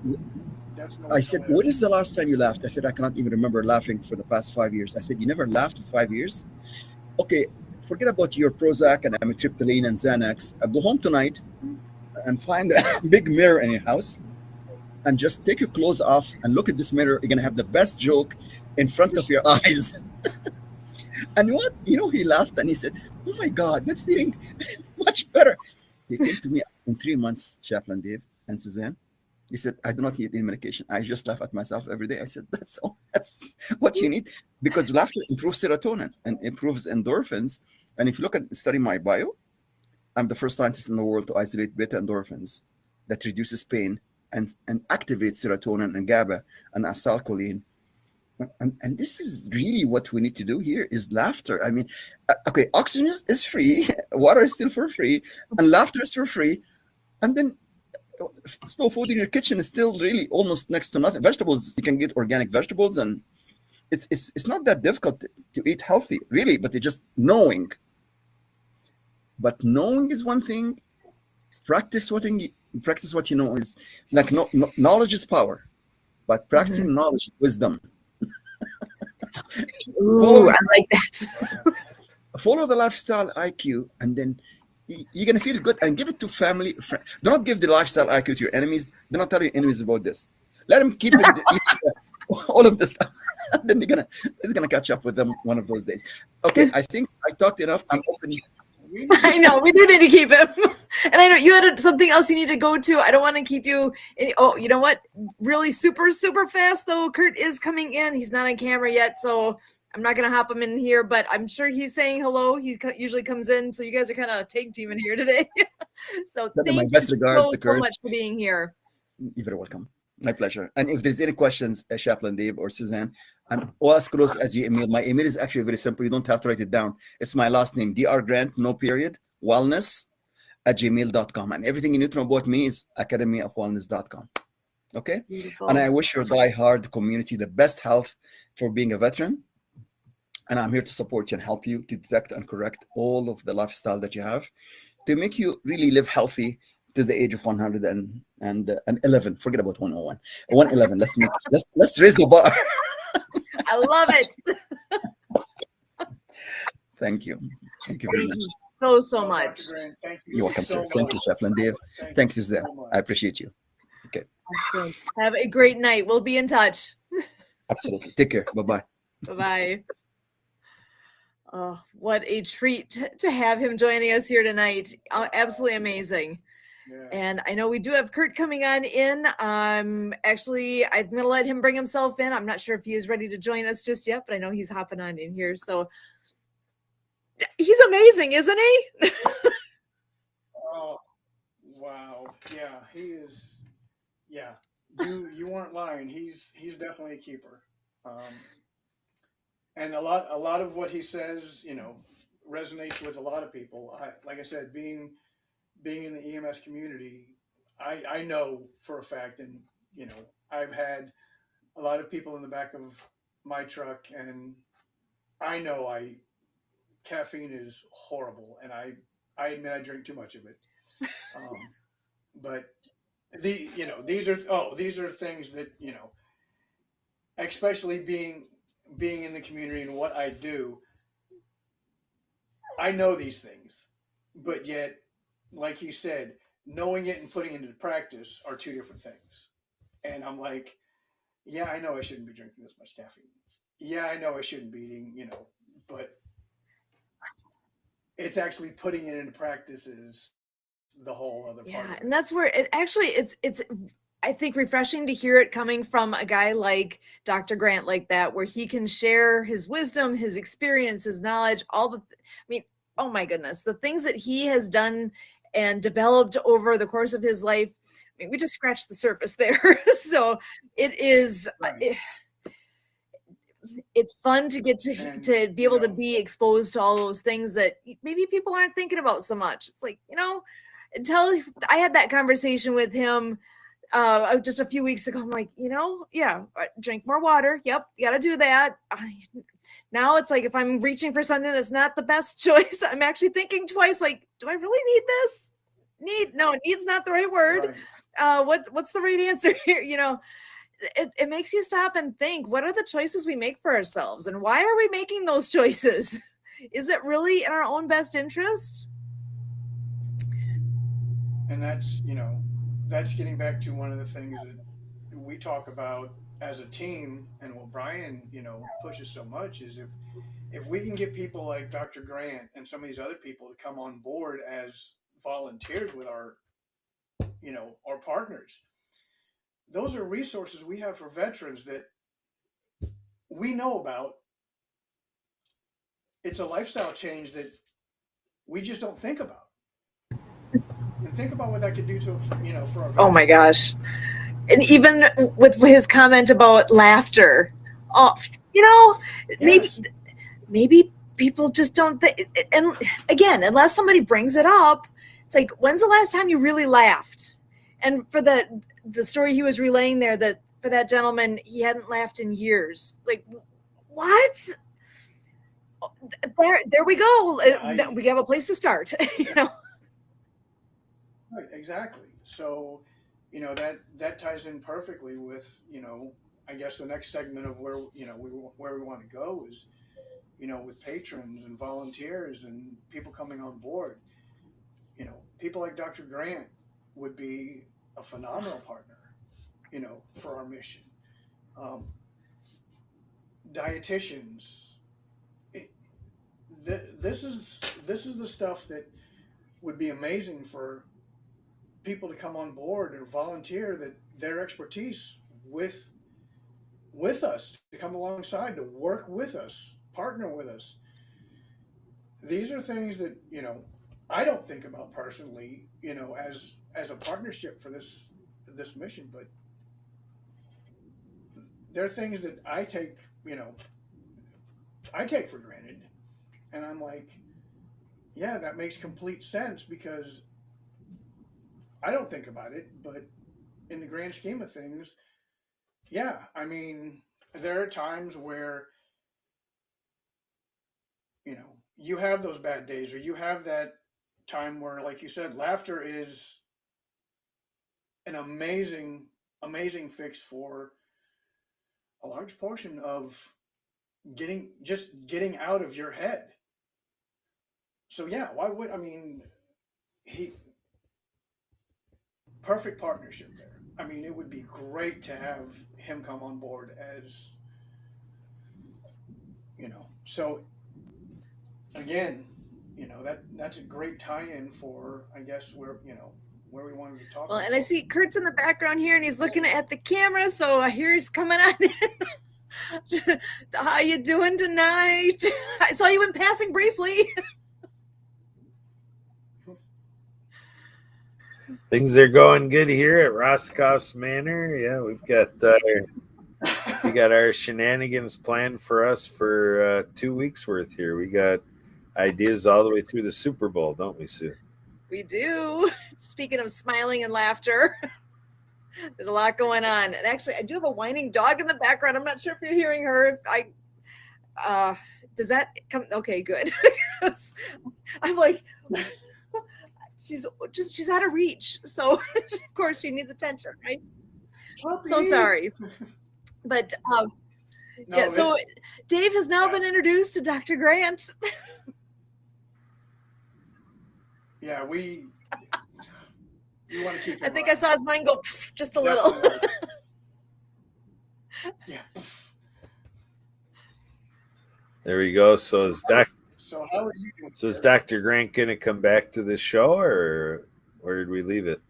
That's no I way to said, live. "When is the last time you laughed?" I said, "I cannot even remember laughing for the past 5 years." I said, "You never laughed for 5 years? Okay, forget about your Prozac and amitriptyline and Xanax. Go home tonight and find a big mirror in your house and just take your clothes off and look at this mirror. You're gonna have the best joke in front of your eyes. And what he laughed and he said, "Oh my God, that's feeling much better." He came to me in 3 months, Chaplain Dave and Suzanne. He said, "I do not need any medication. I just laugh at myself every day." I said, "That's all. That's what you need," because laughter improves serotonin and improves endorphins. And if you look at study my bio, I'm the first scientist in the world to isolate beta endorphins that reduces pain and activates serotonin and GABA and acetylcholine. And this is really what we need to do here is laughter. I mean, okay, oxygen is free, water is still for free, and laughter is for free. And then slow food in your kitchen is still really almost next to nothing. Vegetables, you can get organic vegetables, and it's not that difficult to eat healthy, really, but it's just knowing. But knowing is one thing. Practice what you know is like knowledge is power, but practicing knowledge is wisdom. Ooh, I like that. Follow the lifestyle IQ, and then you're gonna feel good. And give it to family. Do not give the lifestyle IQ to your enemies. Do not tell your enemies about this. Let them keep it, all of this stuff. And then it's gonna catch up with them one of those days. Okay, I think I talked enough. I'm open. I know we do need to keep him, and I know you had something else you need to go to. I don't want to keep you. Oh, you know what? Really, super fast though. Kurt is coming in. He's not on camera yet, so I'm not gonna hop him in here. But I'm sure he's saying hello. He usually comes in, so you guys are kind of tag teaming here today. So thank my best you regards to so Kurt. much for being here. You're very welcome. My pleasure. And if there's any questions, Chaplain Dave or Suzanne, I'm as close as your email. My email is actually very simple. You don't have to write it down. It's my last name, Dr. Grant, no period, wellness @gmail.com. And everything you need to know about me is academyofwellness.com. Okay? Beautiful. And I wish your die-hard community the best health for being a veteran. And I'm here to support you and help you to detect and correct all of the lifestyle that you have to make you really live healthy to the age of 111. Forget about 101. 111. Let's raise the bar. I love it. Thank you. Thank you very much. So much. Dr. Grant, thank you. You're welcome, so sir. Thank you, much. Chaplain Dave. Thanks, Suzanne. so much. I appreciate you. Okay. Excellent. Have a great night. We'll be in touch. Absolutely. Take care. Bye-bye. Bye-bye. Oh, what a treat to have him joining us here tonight. Absolutely amazing. Yeah. And I know we do have Kurt coming on in. Actually, I'm going to let him bring himself in. I'm not sure if he is ready to join us just yet, but I know he's hopping on in here. So he's amazing, isn't he? Oh, wow. Yeah, he is. Yeah, you weren't lying. He's definitely a keeper. And a lot of what he says, resonates with a lot of people. Like I said, being in the EMS community, I know for a fact, and I've had a lot of people in the back of my truck, and I know caffeine is horrible, and I admit I drink too much of it. But these are things that especially being in the community and what I do, I know these things, but yet, like you said, knowing it and putting it into practice are two different things. And I'm like, yeah, I know I shouldn't be drinking this much caffeine. Yeah, I know I shouldn't be eating, but it's actually putting it into practice is the whole other part. Yeah, and that's where it's I think refreshing to hear it coming from a guy like Dr. Grant like that, where he can share his wisdom, his experience, his knowledge, oh my goodness, the things that he has done and developed over the course of his life. I mean, we just scratched the surface there. So it is, Right. it's fun to get to be able to be exposed to all those things that maybe people aren't thinking about so much. It's like, until I had that conversation with him just a few weeks ago, I'm like, drink more water. Yep, you got to do that. Now it's like if I'm reaching for something that's not the best choice, I'm actually thinking twice. Like, do I really need this? No, need's not the right word. Right. What's the right answer here? It makes you stop and think. What are the choices we make for ourselves, and why are we making those choices? Is it really in our own best interest? And that's getting back to one of the things that we talk about as a team, and what Brian, pushes so much is if we can get people like Dr. Grant and some of these other people to come on board as volunteers with our partners, those are resources we have for veterans that we know about. It's a lifestyle change that we just don't think about. And think about what that could do to, for our veterans. Oh my gosh. And even with his comment about laughter, oh, Yes. maybe people just don't think, and again, unless somebody brings it up, it's like, when's the last time you really laughed? And for the story he was relaying there, that for that gentleman, he hadn't laughed in years. Like, what? There we go. We have a place to start. Right, exactly. So, that ties in perfectly with, I guess the next segment of where we want to go is, with patrons and volunteers and people coming on board. People like Dr. Grant would be a phenomenal partner, for our mission. Dietitians. This is the stuff that would be amazing for people to come on board or volunteer, that their expertise with us, to come alongside, to work with us, partner with us. These are things that I don't think about personally, as a partnership for this mission, but they're things that I take for granted, and I'm like, yeah, that makes complete sense, because I don't think about it, but in the grand scheme of things, yeah, I mean, there are times where, you have those bad days, or you have that time where, like you said, laughter is an amazing, amazing fix for a large portion of getting out of your head. So yeah, perfect partnership there. I mean, it would be great to have him come on board as, so again, that's a great tie-in for, I guess, where we wanted to talk Well, about. and I see Kurt's in the background here, and he's looking at the camera, so I hear he's coming on in. How you doing tonight? I saw you in passing briefly. Things are going good here at Roscoff's Manor. Yeah, we got our shenanigans planned for us for 2 weeks worth here. We got ideas all the way through the Super Bowl, don't we, Sue? We do. Speaking of smiling and laughter, there's a lot going on. And actually, I do have a whining dog in the background. I'm not sure if you're hearing her. Does that come? Okay, good. I'm like, she's out of reach. So of course she needs attention, right? Puppy. So sorry. But yeah, so Dave has now been introduced to Dr. Grant. Yeah, you want to keep. I think I saw his mind go just a little. Yeah. There we go. So is So how are you doing? So is Dr. Grant going to come back to this show, or where did we leave it?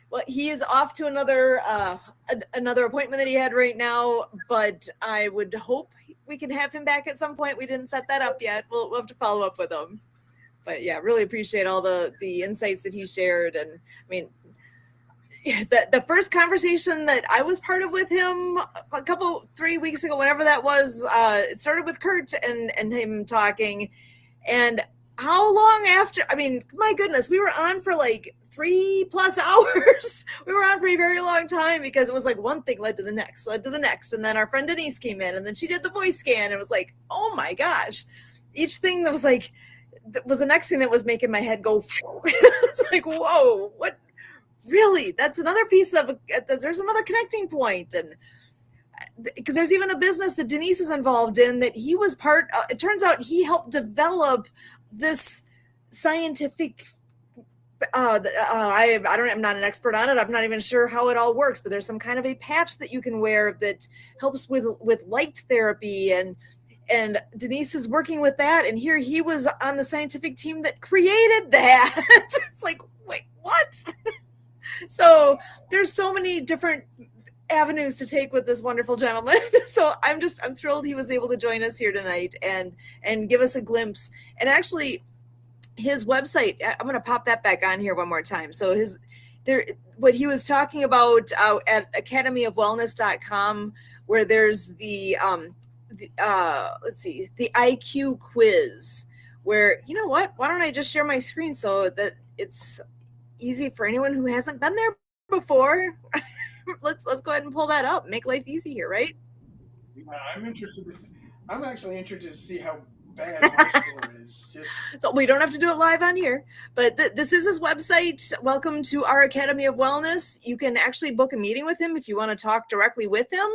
Well, he is off to another appointment that he had right now, but I would hope we can have him back at some point. We didn't set that up yet. We'll have to follow up with him. But yeah, really appreciate all the insights that he shared. And I mean, the first conversation that I was part of with him 3 weeks ago, whenever that was, it started with Kurt and him talking. And how long after, I mean, my goodness, we were on for like 3+ hours. We were on for a very long time, because it was like one thing led to the next. And then our friend Denise came in, and then she did the voice scan. It was like, oh my gosh. Each thing that was like, that was the next thing that was making my head go. It's like, whoa, what? Really? That's another piece of, there's another connecting point. And because there's even a business that Denise is involved in that he was it turns out he helped develop this scientific I'm not an expert on it. I'm not even sure how it all works, but there's some kind of a patch that you can wear that helps with light therapy, and Denise is working with that. And here he was on the scientific team that created that. It's like, wait, what? So there's so many different avenues to take with this wonderful gentleman. So I'm thrilled he was able to join us here tonight and give us a glimpse. And actually, his website, I'm going to pop that back on here one more time. So what he was talking about at academyofwellness.com, where there's the let's see, the IQ quiz, where, you know what, why don't I just share my screen so that it's easy for anyone who hasn't been there before. Let's go ahead and pull that up, make life easy here, right? Yeah, I'm actually interested to see how bad my score is. So we don't have to do it live on here, but this is his website. Welcome to our Academy of Wellness. You can actually book a meeting with him if you want to talk directly with him.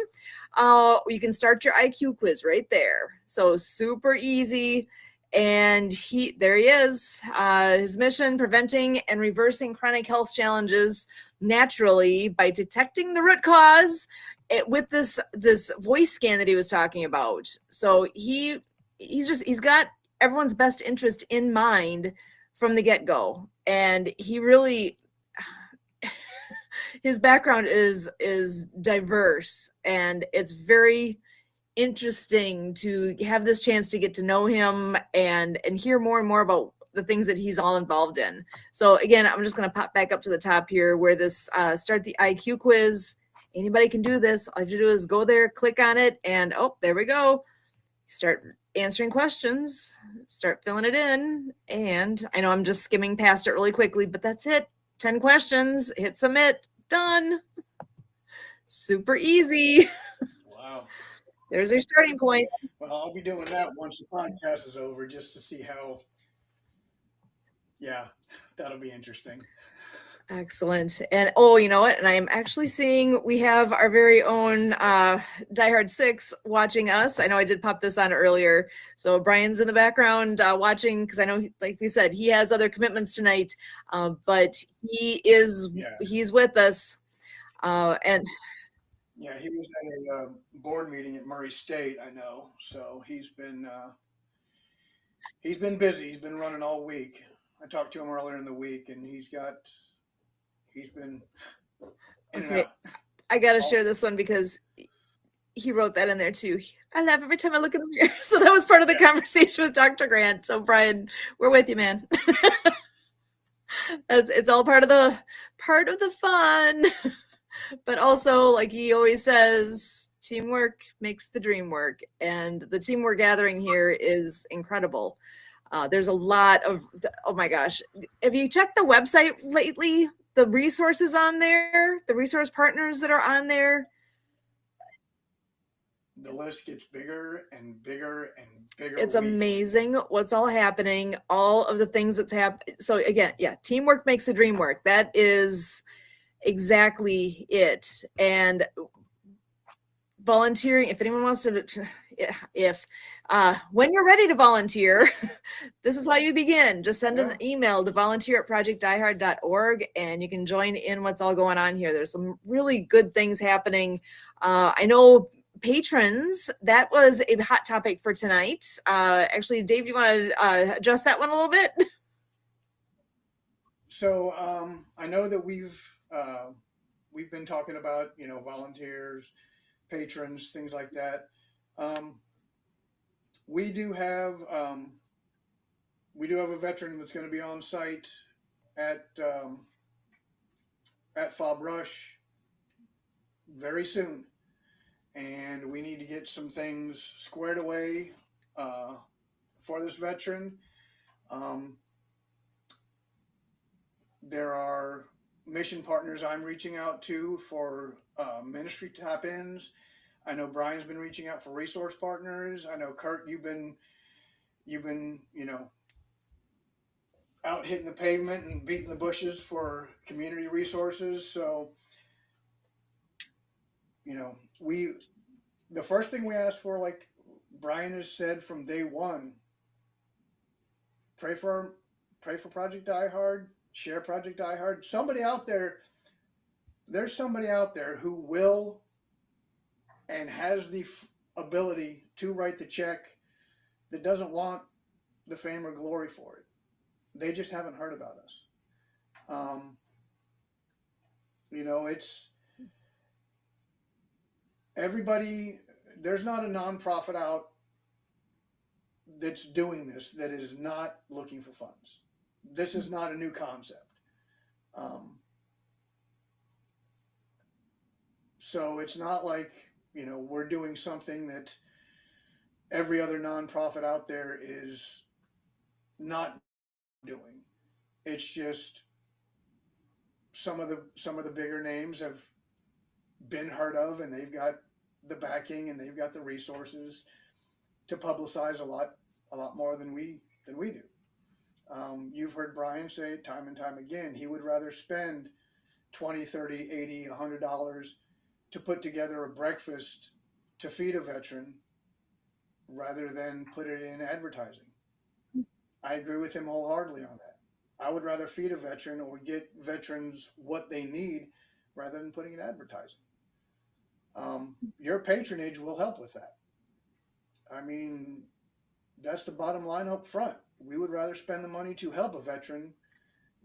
You can start your IQ quiz right there. So super easy. And there he is. His mission: preventing and reversing chronic health challenges naturally by detecting the root cause with this voice scan that he was talking about. So he's got everyone's best interest in mind from the get-go. And he really, his background is diverse, and it's very interesting to have this chance to get to know him and hear more and more about the things that he's all involved in. So again, I'm just going to pop back up to the top here where this start the IQ quiz. Anybody can do this. All you have to do is go there, click on it, and there we go. Start answering questions, start filling it in. And I know I'm just skimming past it really quickly, but that's it. 10 questions, hit submit, done. Super easy. Wow. There's your starting point. Well, I'll be doing that once the podcast is over, just to see how. Yeah, that'll be interesting. Excellent. And you know what? And I am actually seeing we have our very own Diehard 6 watching us. I know I did pop this on earlier. So Brian's in the background watching, because I know, like we said, he has other commitments tonight, but he's with us. And yeah, he was at a board meeting at Murray State, I know. So he's been busy. He's been running all week. I talked to him earlier in the week, and he's been in and out. I got to share this one because he wrote that in there too. I laugh every time I look in the mirror. So that was part of the conversation with Dr. Grant. So Brian, we're with you, man. It's all part of the fun. But also, like he always says, teamwork makes the dream work. And the team we're gathering here is incredible. There's a lot of, oh my gosh. Have you checked the website lately? The resources on there, the resource partners that are on there. The list gets bigger and bigger and bigger. It's amazing what's all happening, all of the things that's happening. So again, yeah, teamwork makes the dream work. That is exactly it. And volunteering, if anyone wants to, when you're ready to volunteer, this is how you begin. Just send an email to volunteer@projectdiehard.org and you can join in what's all going on here. There's some really good things happening. I know patrons, that was a hot topic for tonight. Actually, Dave, do you want to address that one a little bit? So I know that we've been talking about, volunteers, patrons, things like that. We do have a veteran that's going to be on site at Fob Rush very soon, and we need to get some things squared away for this veteran. There are mission partners I'm reaching out to for ministry tap-ins. I know Brian's been reaching out for resource partners. I know Kurt, you've been out hitting the pavement and beating the bushes for community resources. So, the first thing we asked for, like Brian has said from day one, pray for Project Die Hard. Share Project Die Hard. Somebody out there, there's somebody out there who will and has the ability to write the check that doesn't want the fame or glory for it. They just haven't heard about us. Um, it's everybody. There's not a nonprofit out that's doing this that is not looking for funds. This is not a new concept. Um, so it's not like, we're doing something that every other nonprofit out there is not doing. It's just some of the bigger names have been heard of, and they've got the backing and they've got the resources to publicize a lot more than we do. You've heard Brian say it time and time again. He would rather spend 20, 30, 80, $100 to put together a breakfast to feed a veteran rather than put it in advertising. I agree with him wholeheartedly on that. I would rather feed a veteran or get veterans what they need rather than putting in advertising. Your patronage will help with that. I mean, that's the bottom line up front. We would rather spend the money to help a veteran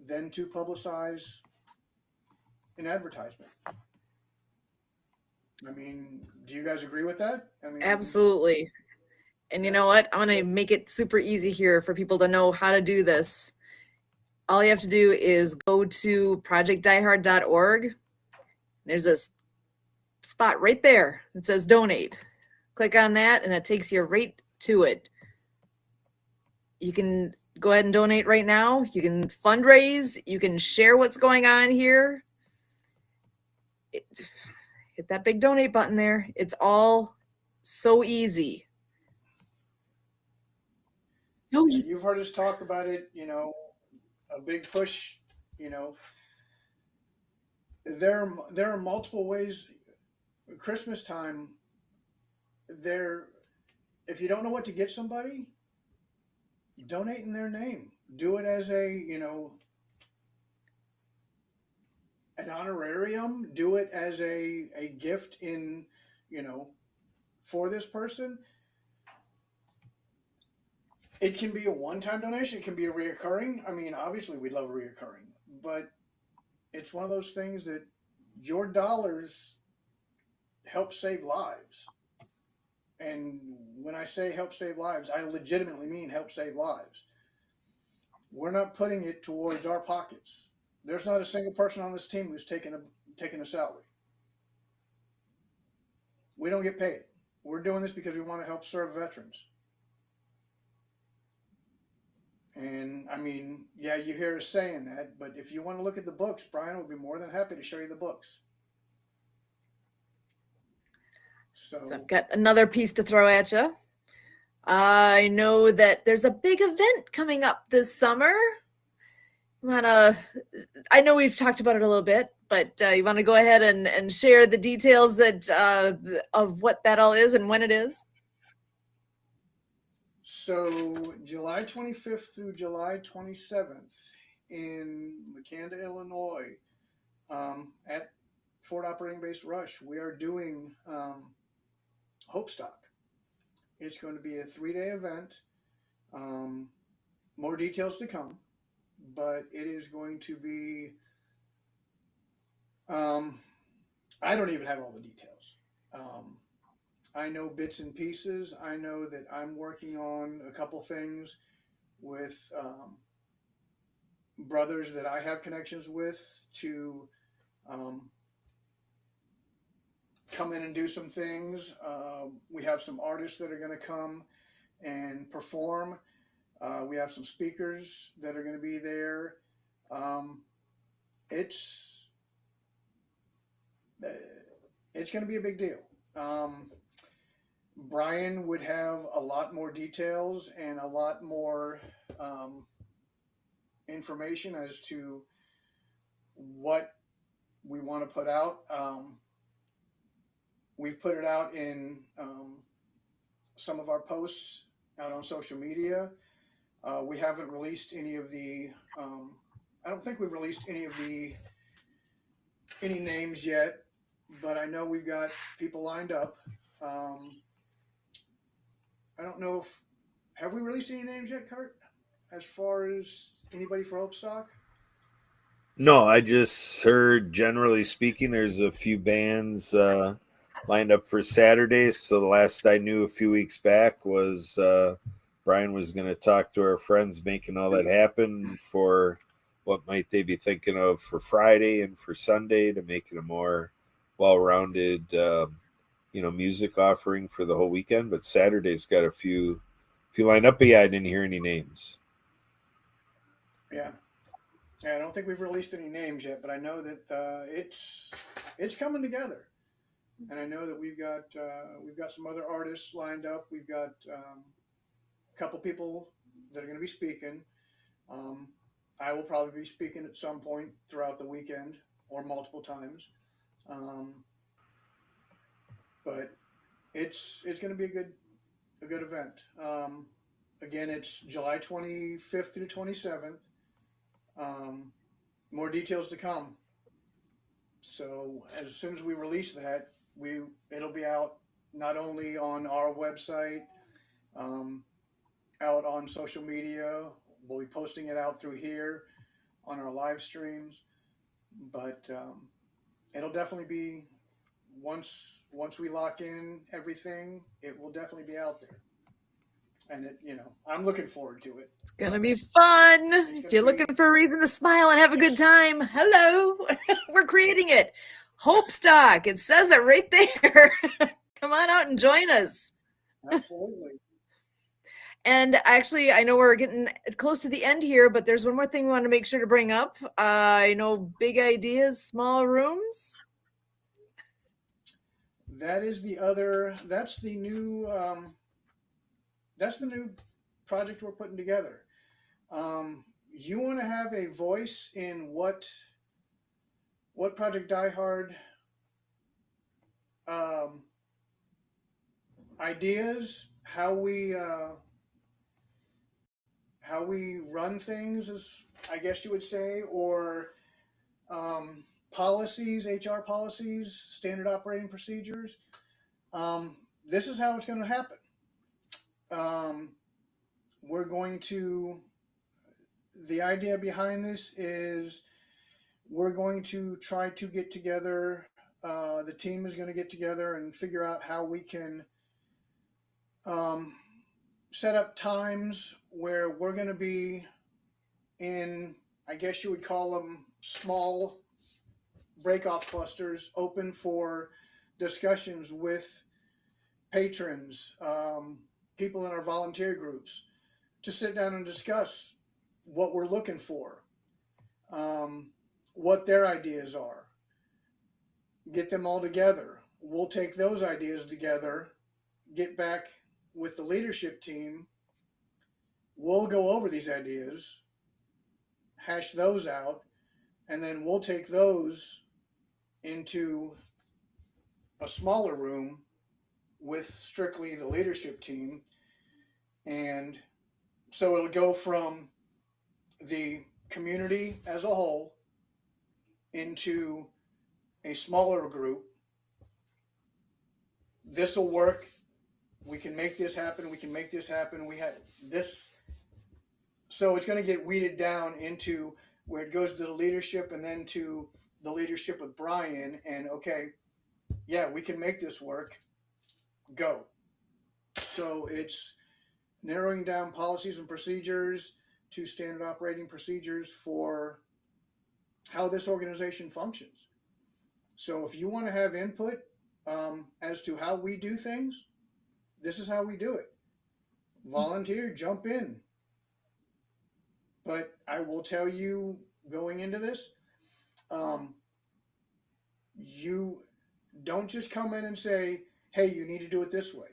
than to publicize an advertisement. I mean, do you guys agree with that? I mean, Absolutely. And you know what? I'm going to make it super easy here for people to know how to do this. All you have to do is go to projectdiehard.org. There's a spot right there that says donate. Click on that and it takes you right to it. You can go ahead and donate right now. You can fundraise. You can share what's going on here. Hit that big donate button there. It's all so easy. So easy. You've heard us talk about it, a big push, there are multiple ways. Christmas time, if you don't know what to get somebody, donate in their name. Do it as an honorarium. Do it as a gift for this person. It can be a one-time donation. It can be a reoccurring. I mean, obviously we'd love a reoccurring, but it's one of those things that your dollars help save lives. And when I say help save lives, I legitimately mean help save lives. We're not putting it towards our pockets. There's not a single person on this team who's taken a salary. We don't get paid. We're doing this because we want to help serve veterans. And I mean, yeah, you hear us saying that, but if you want to look at the books, Brian would be more than happy to show you the books. So I've got another piece to throw at you. I know that there's a big event coming up this summer. I know we've talked about it a little bit, but you want to go ahead and share the details of what that all is and when it is? So July 25th through July 27th in Makanda, Illinois, at Fort Operating Base Rush, we are doing Hope Stock. It's going to be a 3-day event. More details to come, but it is going to be, I don't even have all the details. I know bits and pieces. I know that I'm working on a couple things with brothers that I have connections with to come in and do some things. We have some artists that are going to come and perform. We have some speakers that are going to be there. It's going to be a big deal. Brian would have a lot more details and a lot more information as to what we want to put out. We've put it out in some of our posts out on social media. We haven't released any of the I don't think we've released any names yet, but I know we've got people lined up. I don't know if have we released any names yet, Kurt? As far as anybody for Oakstock? No, I just heard, generally speaking, there's a few bands lined up for Saturday. So the last I knew a few weeks back was Brian was going to talk to our friends making all that happen for what might they be thinking of for Friday and for Sunday to make it a more well-rounded, music offering for the whole weekend. But Saturday's got a few lined up. But yeah, I didn't hear any names. Yeah. Yeah, I don't think we've released any names yet, but I know that it's coming together, and I know that we've got some other artists lined up. We've got a couple people that are going to be speaking. I will probably be speaking at some point throughout the weekend or multiple times, but it's going to be a good event. Again, it's July 25th through 27th. More details to come. So as soon as we release that, it'll be out not only on our website, out on social media. We'll be posting it out through here on our live streams, but it'll definitely be once we lock in everything, it will definitely be out there. And I'm looking forward to it. It's gonna be fun. If you're looking for a reason to smile and have a good time, hello, we're creating it. Hope Stock. It says it right there. Come on out and join us. Absolutely. And actually, I know we're getting close to the end here, but there's one more thing we want to make sure to bring up. I know big ideas, small rooms. That's the new project we're putting together. You want to have a voice in what Project Die Hard ideas, how we run things, as I guess you would say, or policies, HR policies, standard operating procedures. This is how it's going to happen. The idea behind this is we're going to try to get together. The team is going to get together and figure out how we can set up times where we're going to be in, I guess you would call them small break-off clusters, open for discussions with patrons, people in our volunteer groups, to sit down and discuss what we're looking for, what their ideas are, get them all together. We'll take those ideas together, get back with the leadership team. We'll go over these ideas, hash those out, and then we'll take those into a smaller room with strictly the leadership team. And so it'll go from the community as a whole into a smaller group. This will work. We can make this happen. We can make this happen. We have this. So it's going to get weeded down into where it goes to the leadership and then to the leadership with Brian. And okay, yeah, we can make this work. Go. So it's narrowing down policies and procedures to standard operating procedures for how this organization functions. So if you want to have input as to how we do things, this is how we do it. Volunteer, jump in. But I will tell you, going into this, you don't just come in and say, hey, you need to do it this way.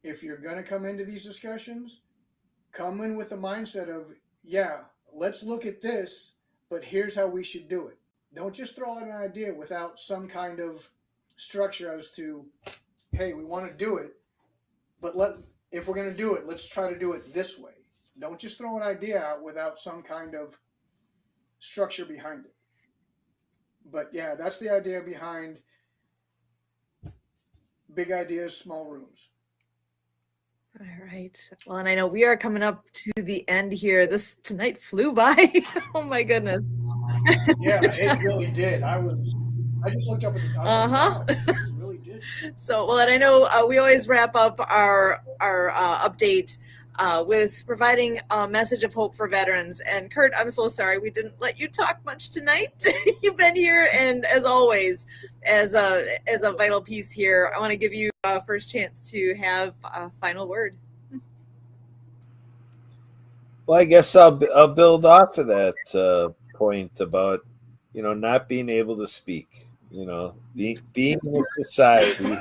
If you're going to come into these discussions, come in with a mindset of, yeah, let's look at this, but here's how we should do it. Don't just throw out an idea without some kind of structure as to, hey, we want to do it, but if we're going to do it, let's try to do it this way. Don't just throw an idea out without some kind of structure behind it. But yeah, that's the idea behind big ideas, small rooms. All right. Well, and I know we are coming up to the end here. This tonight flew by. Oh my goodness. Yeah, it really did. I just looked up at the. I was like, Uh-huh. wow, it really did. So, well, and I know we always wrap up our update with providing a message of hope for veterans. And Kurt, I'm so sorry we didn't let you talk much tonight. You've been here, and as always, as a vital piece here, I want to give you first chance to have a final word. Well, I guess I'll build off of that point about not being able to speak. Being in society,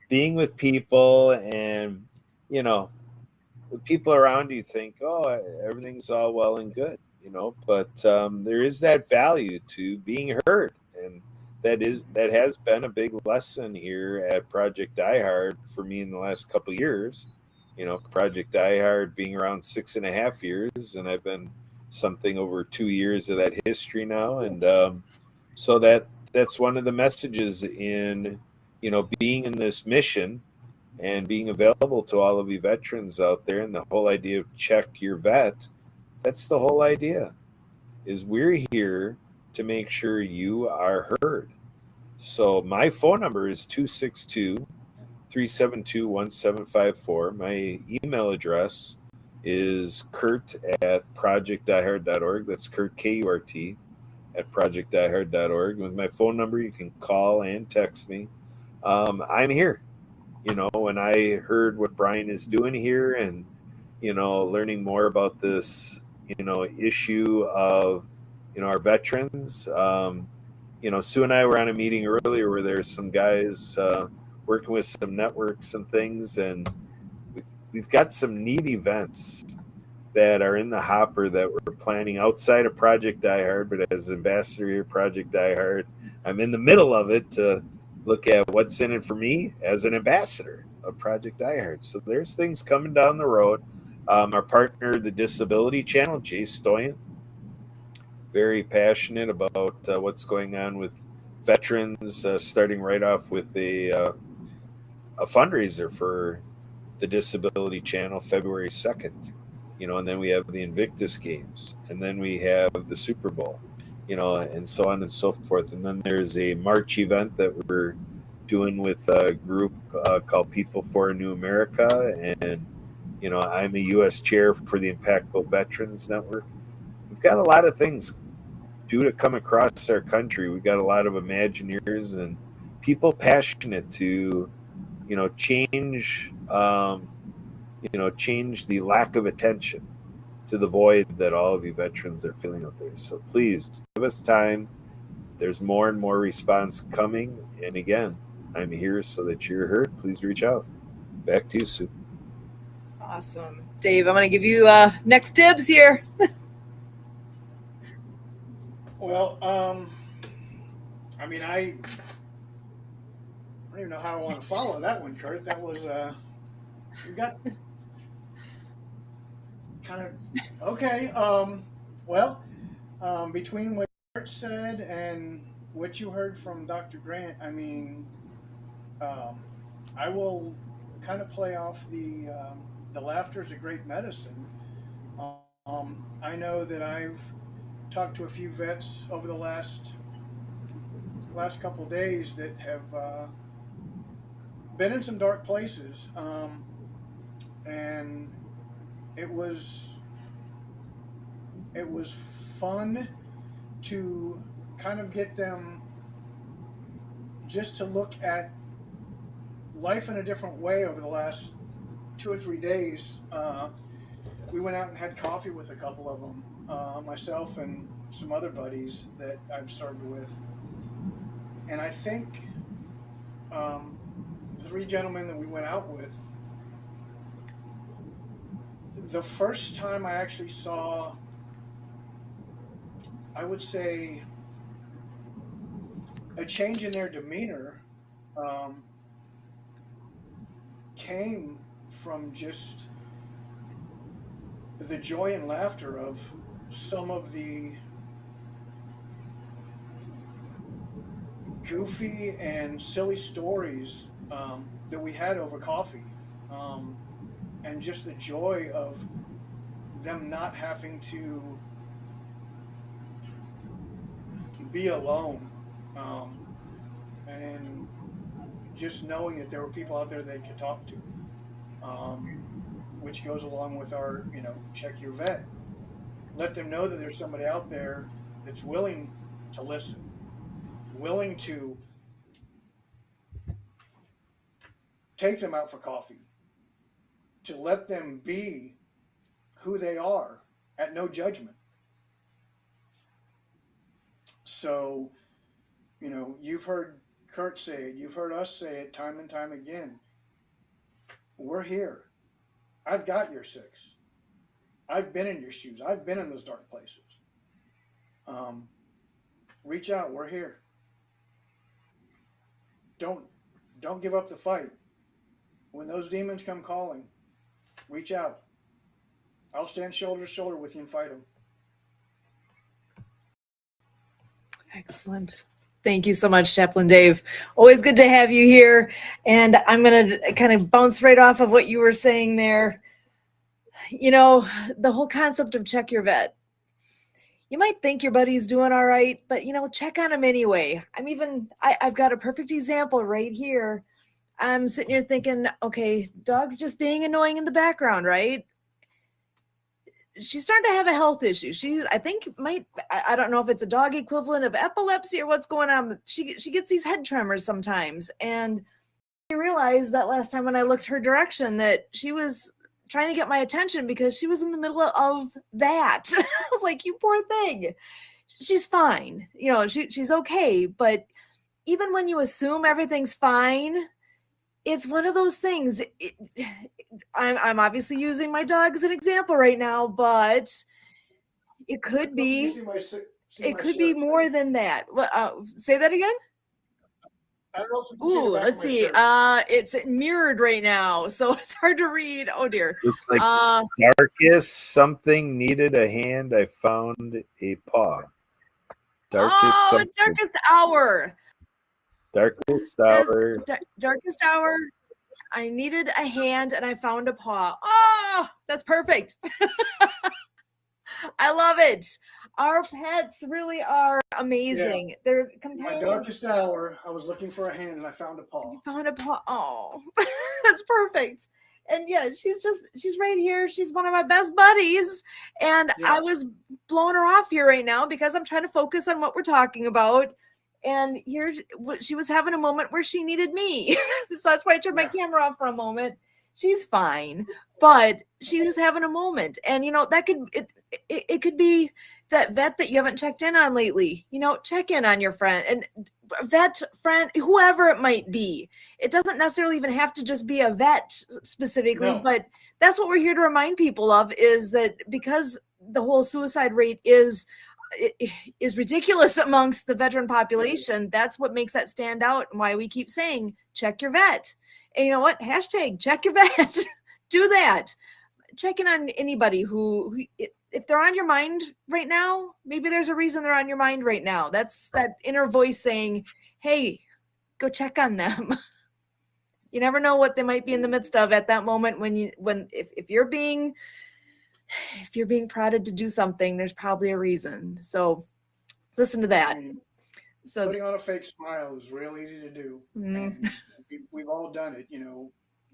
being with people, and the people around you think, oh, everything's all well and good, but there is that value to being heard, and that has been a big lesson here at Project diehard for me in the last couple of years. Project diehard being around 6.5 years, and I've been something over 2 years of that history now, and so that's one of the messages in being in this mission and being available to all of you veterans out there, and the whole idea of check your vet. That's the whole idea, is we're here to make sure you are heard. So my phone number is 262-372-1754. My email address is Kurt at projectdiehard.org. That's Kurt, Kurt, at projectdiehard.org. With my phone number, you can call and text me. I'm here. When I heard what Brian is doing here, and learning more about this issue of our veterans, Sue and I were on a meeting earlier where there's some guys working with some networks and things, and we've got some neat events that are in the hopper that we're planning outside of Project diehard. But as ambassador here at Project diehard, I'm in the middle of it to look at what's in it for me as an ambassador of Project diehard. So there's things coming down the road. Our partner, the Disability Channel, Jay Stoyan, very passionate about what's going on with veterans, starting right off with a fundraiser for the Disability Channel February 2nd. And then we have the Invictus Games, and then we have the Super Bowl, and so on and so forth. And then there's a March event that we're doing with a group called People for a New America. And, I'm a U.S. chair for the Impactful Veterans Network. We've got a lot of things due to come across our country. We've got a lot of Imagineers and people passionate to, change, change the lack of attention to the void that all of you veterans are feeling out there. So please give us time. There's more and more response coming. And again, I'm here so that you're heard. Please reach out. Back to you, Sue. Awesome. Dave, I'm going to give you next dibs here. Well, I mean, I don't even know how I want to follow that one, Kurt. That was we got kind of okay. Well, between what Kurt said and what you heard from Dr. Grant, I mean, I will kind of play off the laughter is a great medicine. I know that I've talked to a few vets over the last couple of days that have been in some dark places, and it was fun to kind of get them just to look at life in a different way over the last 2 or 3 days. We went out and had coffee with a couple of them, myself and some other buddies that I've served with. And I think the 3 gentlemen that we went out with, the first time I actually saw, I would say, a change in their demeanor came from just the joy and laughter of some of the goofy and silly stories that we had over coffee, and just the joy of them not having to be alone, and just knowing that there were people out there they could talk to, which goes along with our, check your vet. Let them know that there's somebody out there that's willing to listen, willing to take them out for coffee, to let them be who they are at no judgment. So, you've heard Kurt say it, you've heard us say it time and time again. We're here. I've got your six. I've been in your shoes. I've been in those dark places. Reach out. We're here. Don't give up the fight. When those demons come calling, reach out. I'll stand shoulder to shoulder with you and fight them. Excellent. Thank you so much, Chaplain Dave. Always good to have you here. And I'm going to kind of bounce right off of what you were saying there. The whole concept of check your vet. You might think your buddy's doing all right, but, check on him anyway. I've got a perfect example right here. I'm sitting here thinking, okay, dog's just being annoying in the background, right? She's starting to have a health issue. I don't know if it's a dog equivalent of epilepsy or what's going on, but she gets these head tremors sometimes. And I realized that last time when I looked her direction that she was trying to get my attention because she was in the middle of that. I was like, you poor thing. She's fine. She's okay. But even when you assume everything's fine, it's one of those things. I'm obviously using my dog as an example right now, but it could be more than that. Say that again. I don't know if you can see the back Let's of my see. shirt. It's mirrored right now, so it's hard to read. Oh dear. Looks like darkest something needed a hand. I found a paw. Darkest something. Darkest hour. Darkest hour. Darkest hour. I needed a hand and I found a paw. Oh, that's perfect. I love it. Our pets really are amazing. Yeah. They're My companions. darkest hour, I was looking for a hand and I found a paw. You found a paw. Oh, that's perfect. And yeah, she's right here. She's one of my best buddies. And Yeah. I was blowing her off here right now because I'm trying to focus on what we're talking about. And here she was having a moment where she needed me. So that's why I turned my camera off for a moment. She's fine, but she was having a moment. And, that it could be that vet that you haven't checked in on lately. Check in on your friend and vet friend, whoever it might be. It doesn't necessarily even have to just be a vet specifically, but that's what we're here to remind people of, is that because the whole suicide rate is ridiculous amongst the veteran population, that's what makes that stand out and why we keep saying check your vet. And you know what? Hashtag check your vet. Do that. Check in on anybody who if they're on your mind right now, maybe there's a reason they're on your mind right now. That's that inner voice saying, hey, go check on them. You never know what they might be in the midst of at that moment if you're being prodded to do something, there's probably a reason. So listen to that. So putting on a fake smile is real easy to do. Mm-hmm. We've all done it.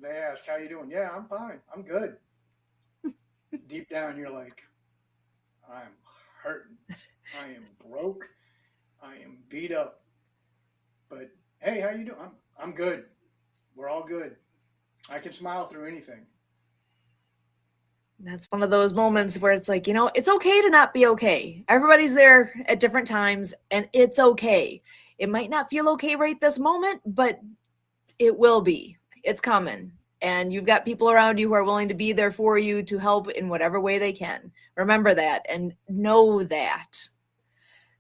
They ask, how you doing? Yeah, I'm fine. I'm good. Deep down, you're like, I'm hurting. I am broke. I am beat up. But hey, how you doing? I'm good. We're all good. I can smile through anything. That's one of those moments where it's like, it's okay to not be okay. Everybody's there at different times and it's okay. It might not feel okay right this moment, but it will be. It's coming. And you've got people around you who are willing to be there for you to help in whatever way they can. Remember that and know that.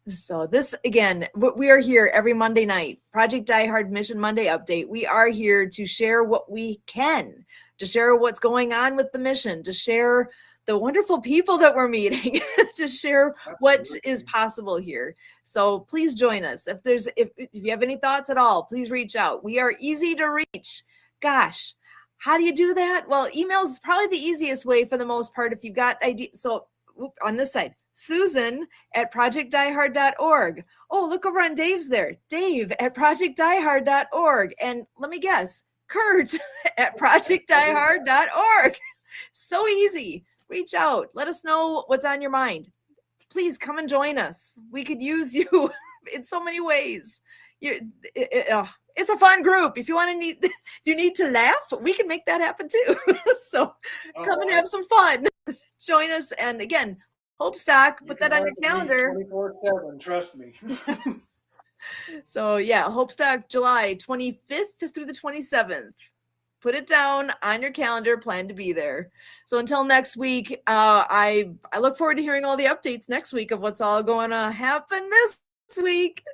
So this, again, we are here every Monday night, Project Die Hard Mission Monday Update. We are here to share what we can to share what's going on with the mission, to share the wonderful people that we're meeting, to share what is possible here. So please join us. If you have any thoughts at all, please reach out. We are easy to reach. Gosh, how do you do that? Well, email is probably the easiest way for the most part if you've got ideas. So on this side, Susan@projectdiehard.org. Oh, look over on Dave's there. Dave@projectdiehard.org. And let me guess, Kurt@projectdiehard.org. So easy. Reach out. Let us know what's on your mind. Please come and join us. We could use you in so many ways. It's a fun group. If you need to laugh, we can make that happen too. So come and have some fun. Join us. And again, Hopestock, put that on your calendar. 24/7, trust me. So yeah, Hopestock, July 25th through the 27th. Put it down on your calendar, plan to be there. So until next week, I look forward to hearing all the updates next week of what's all going to happen this week.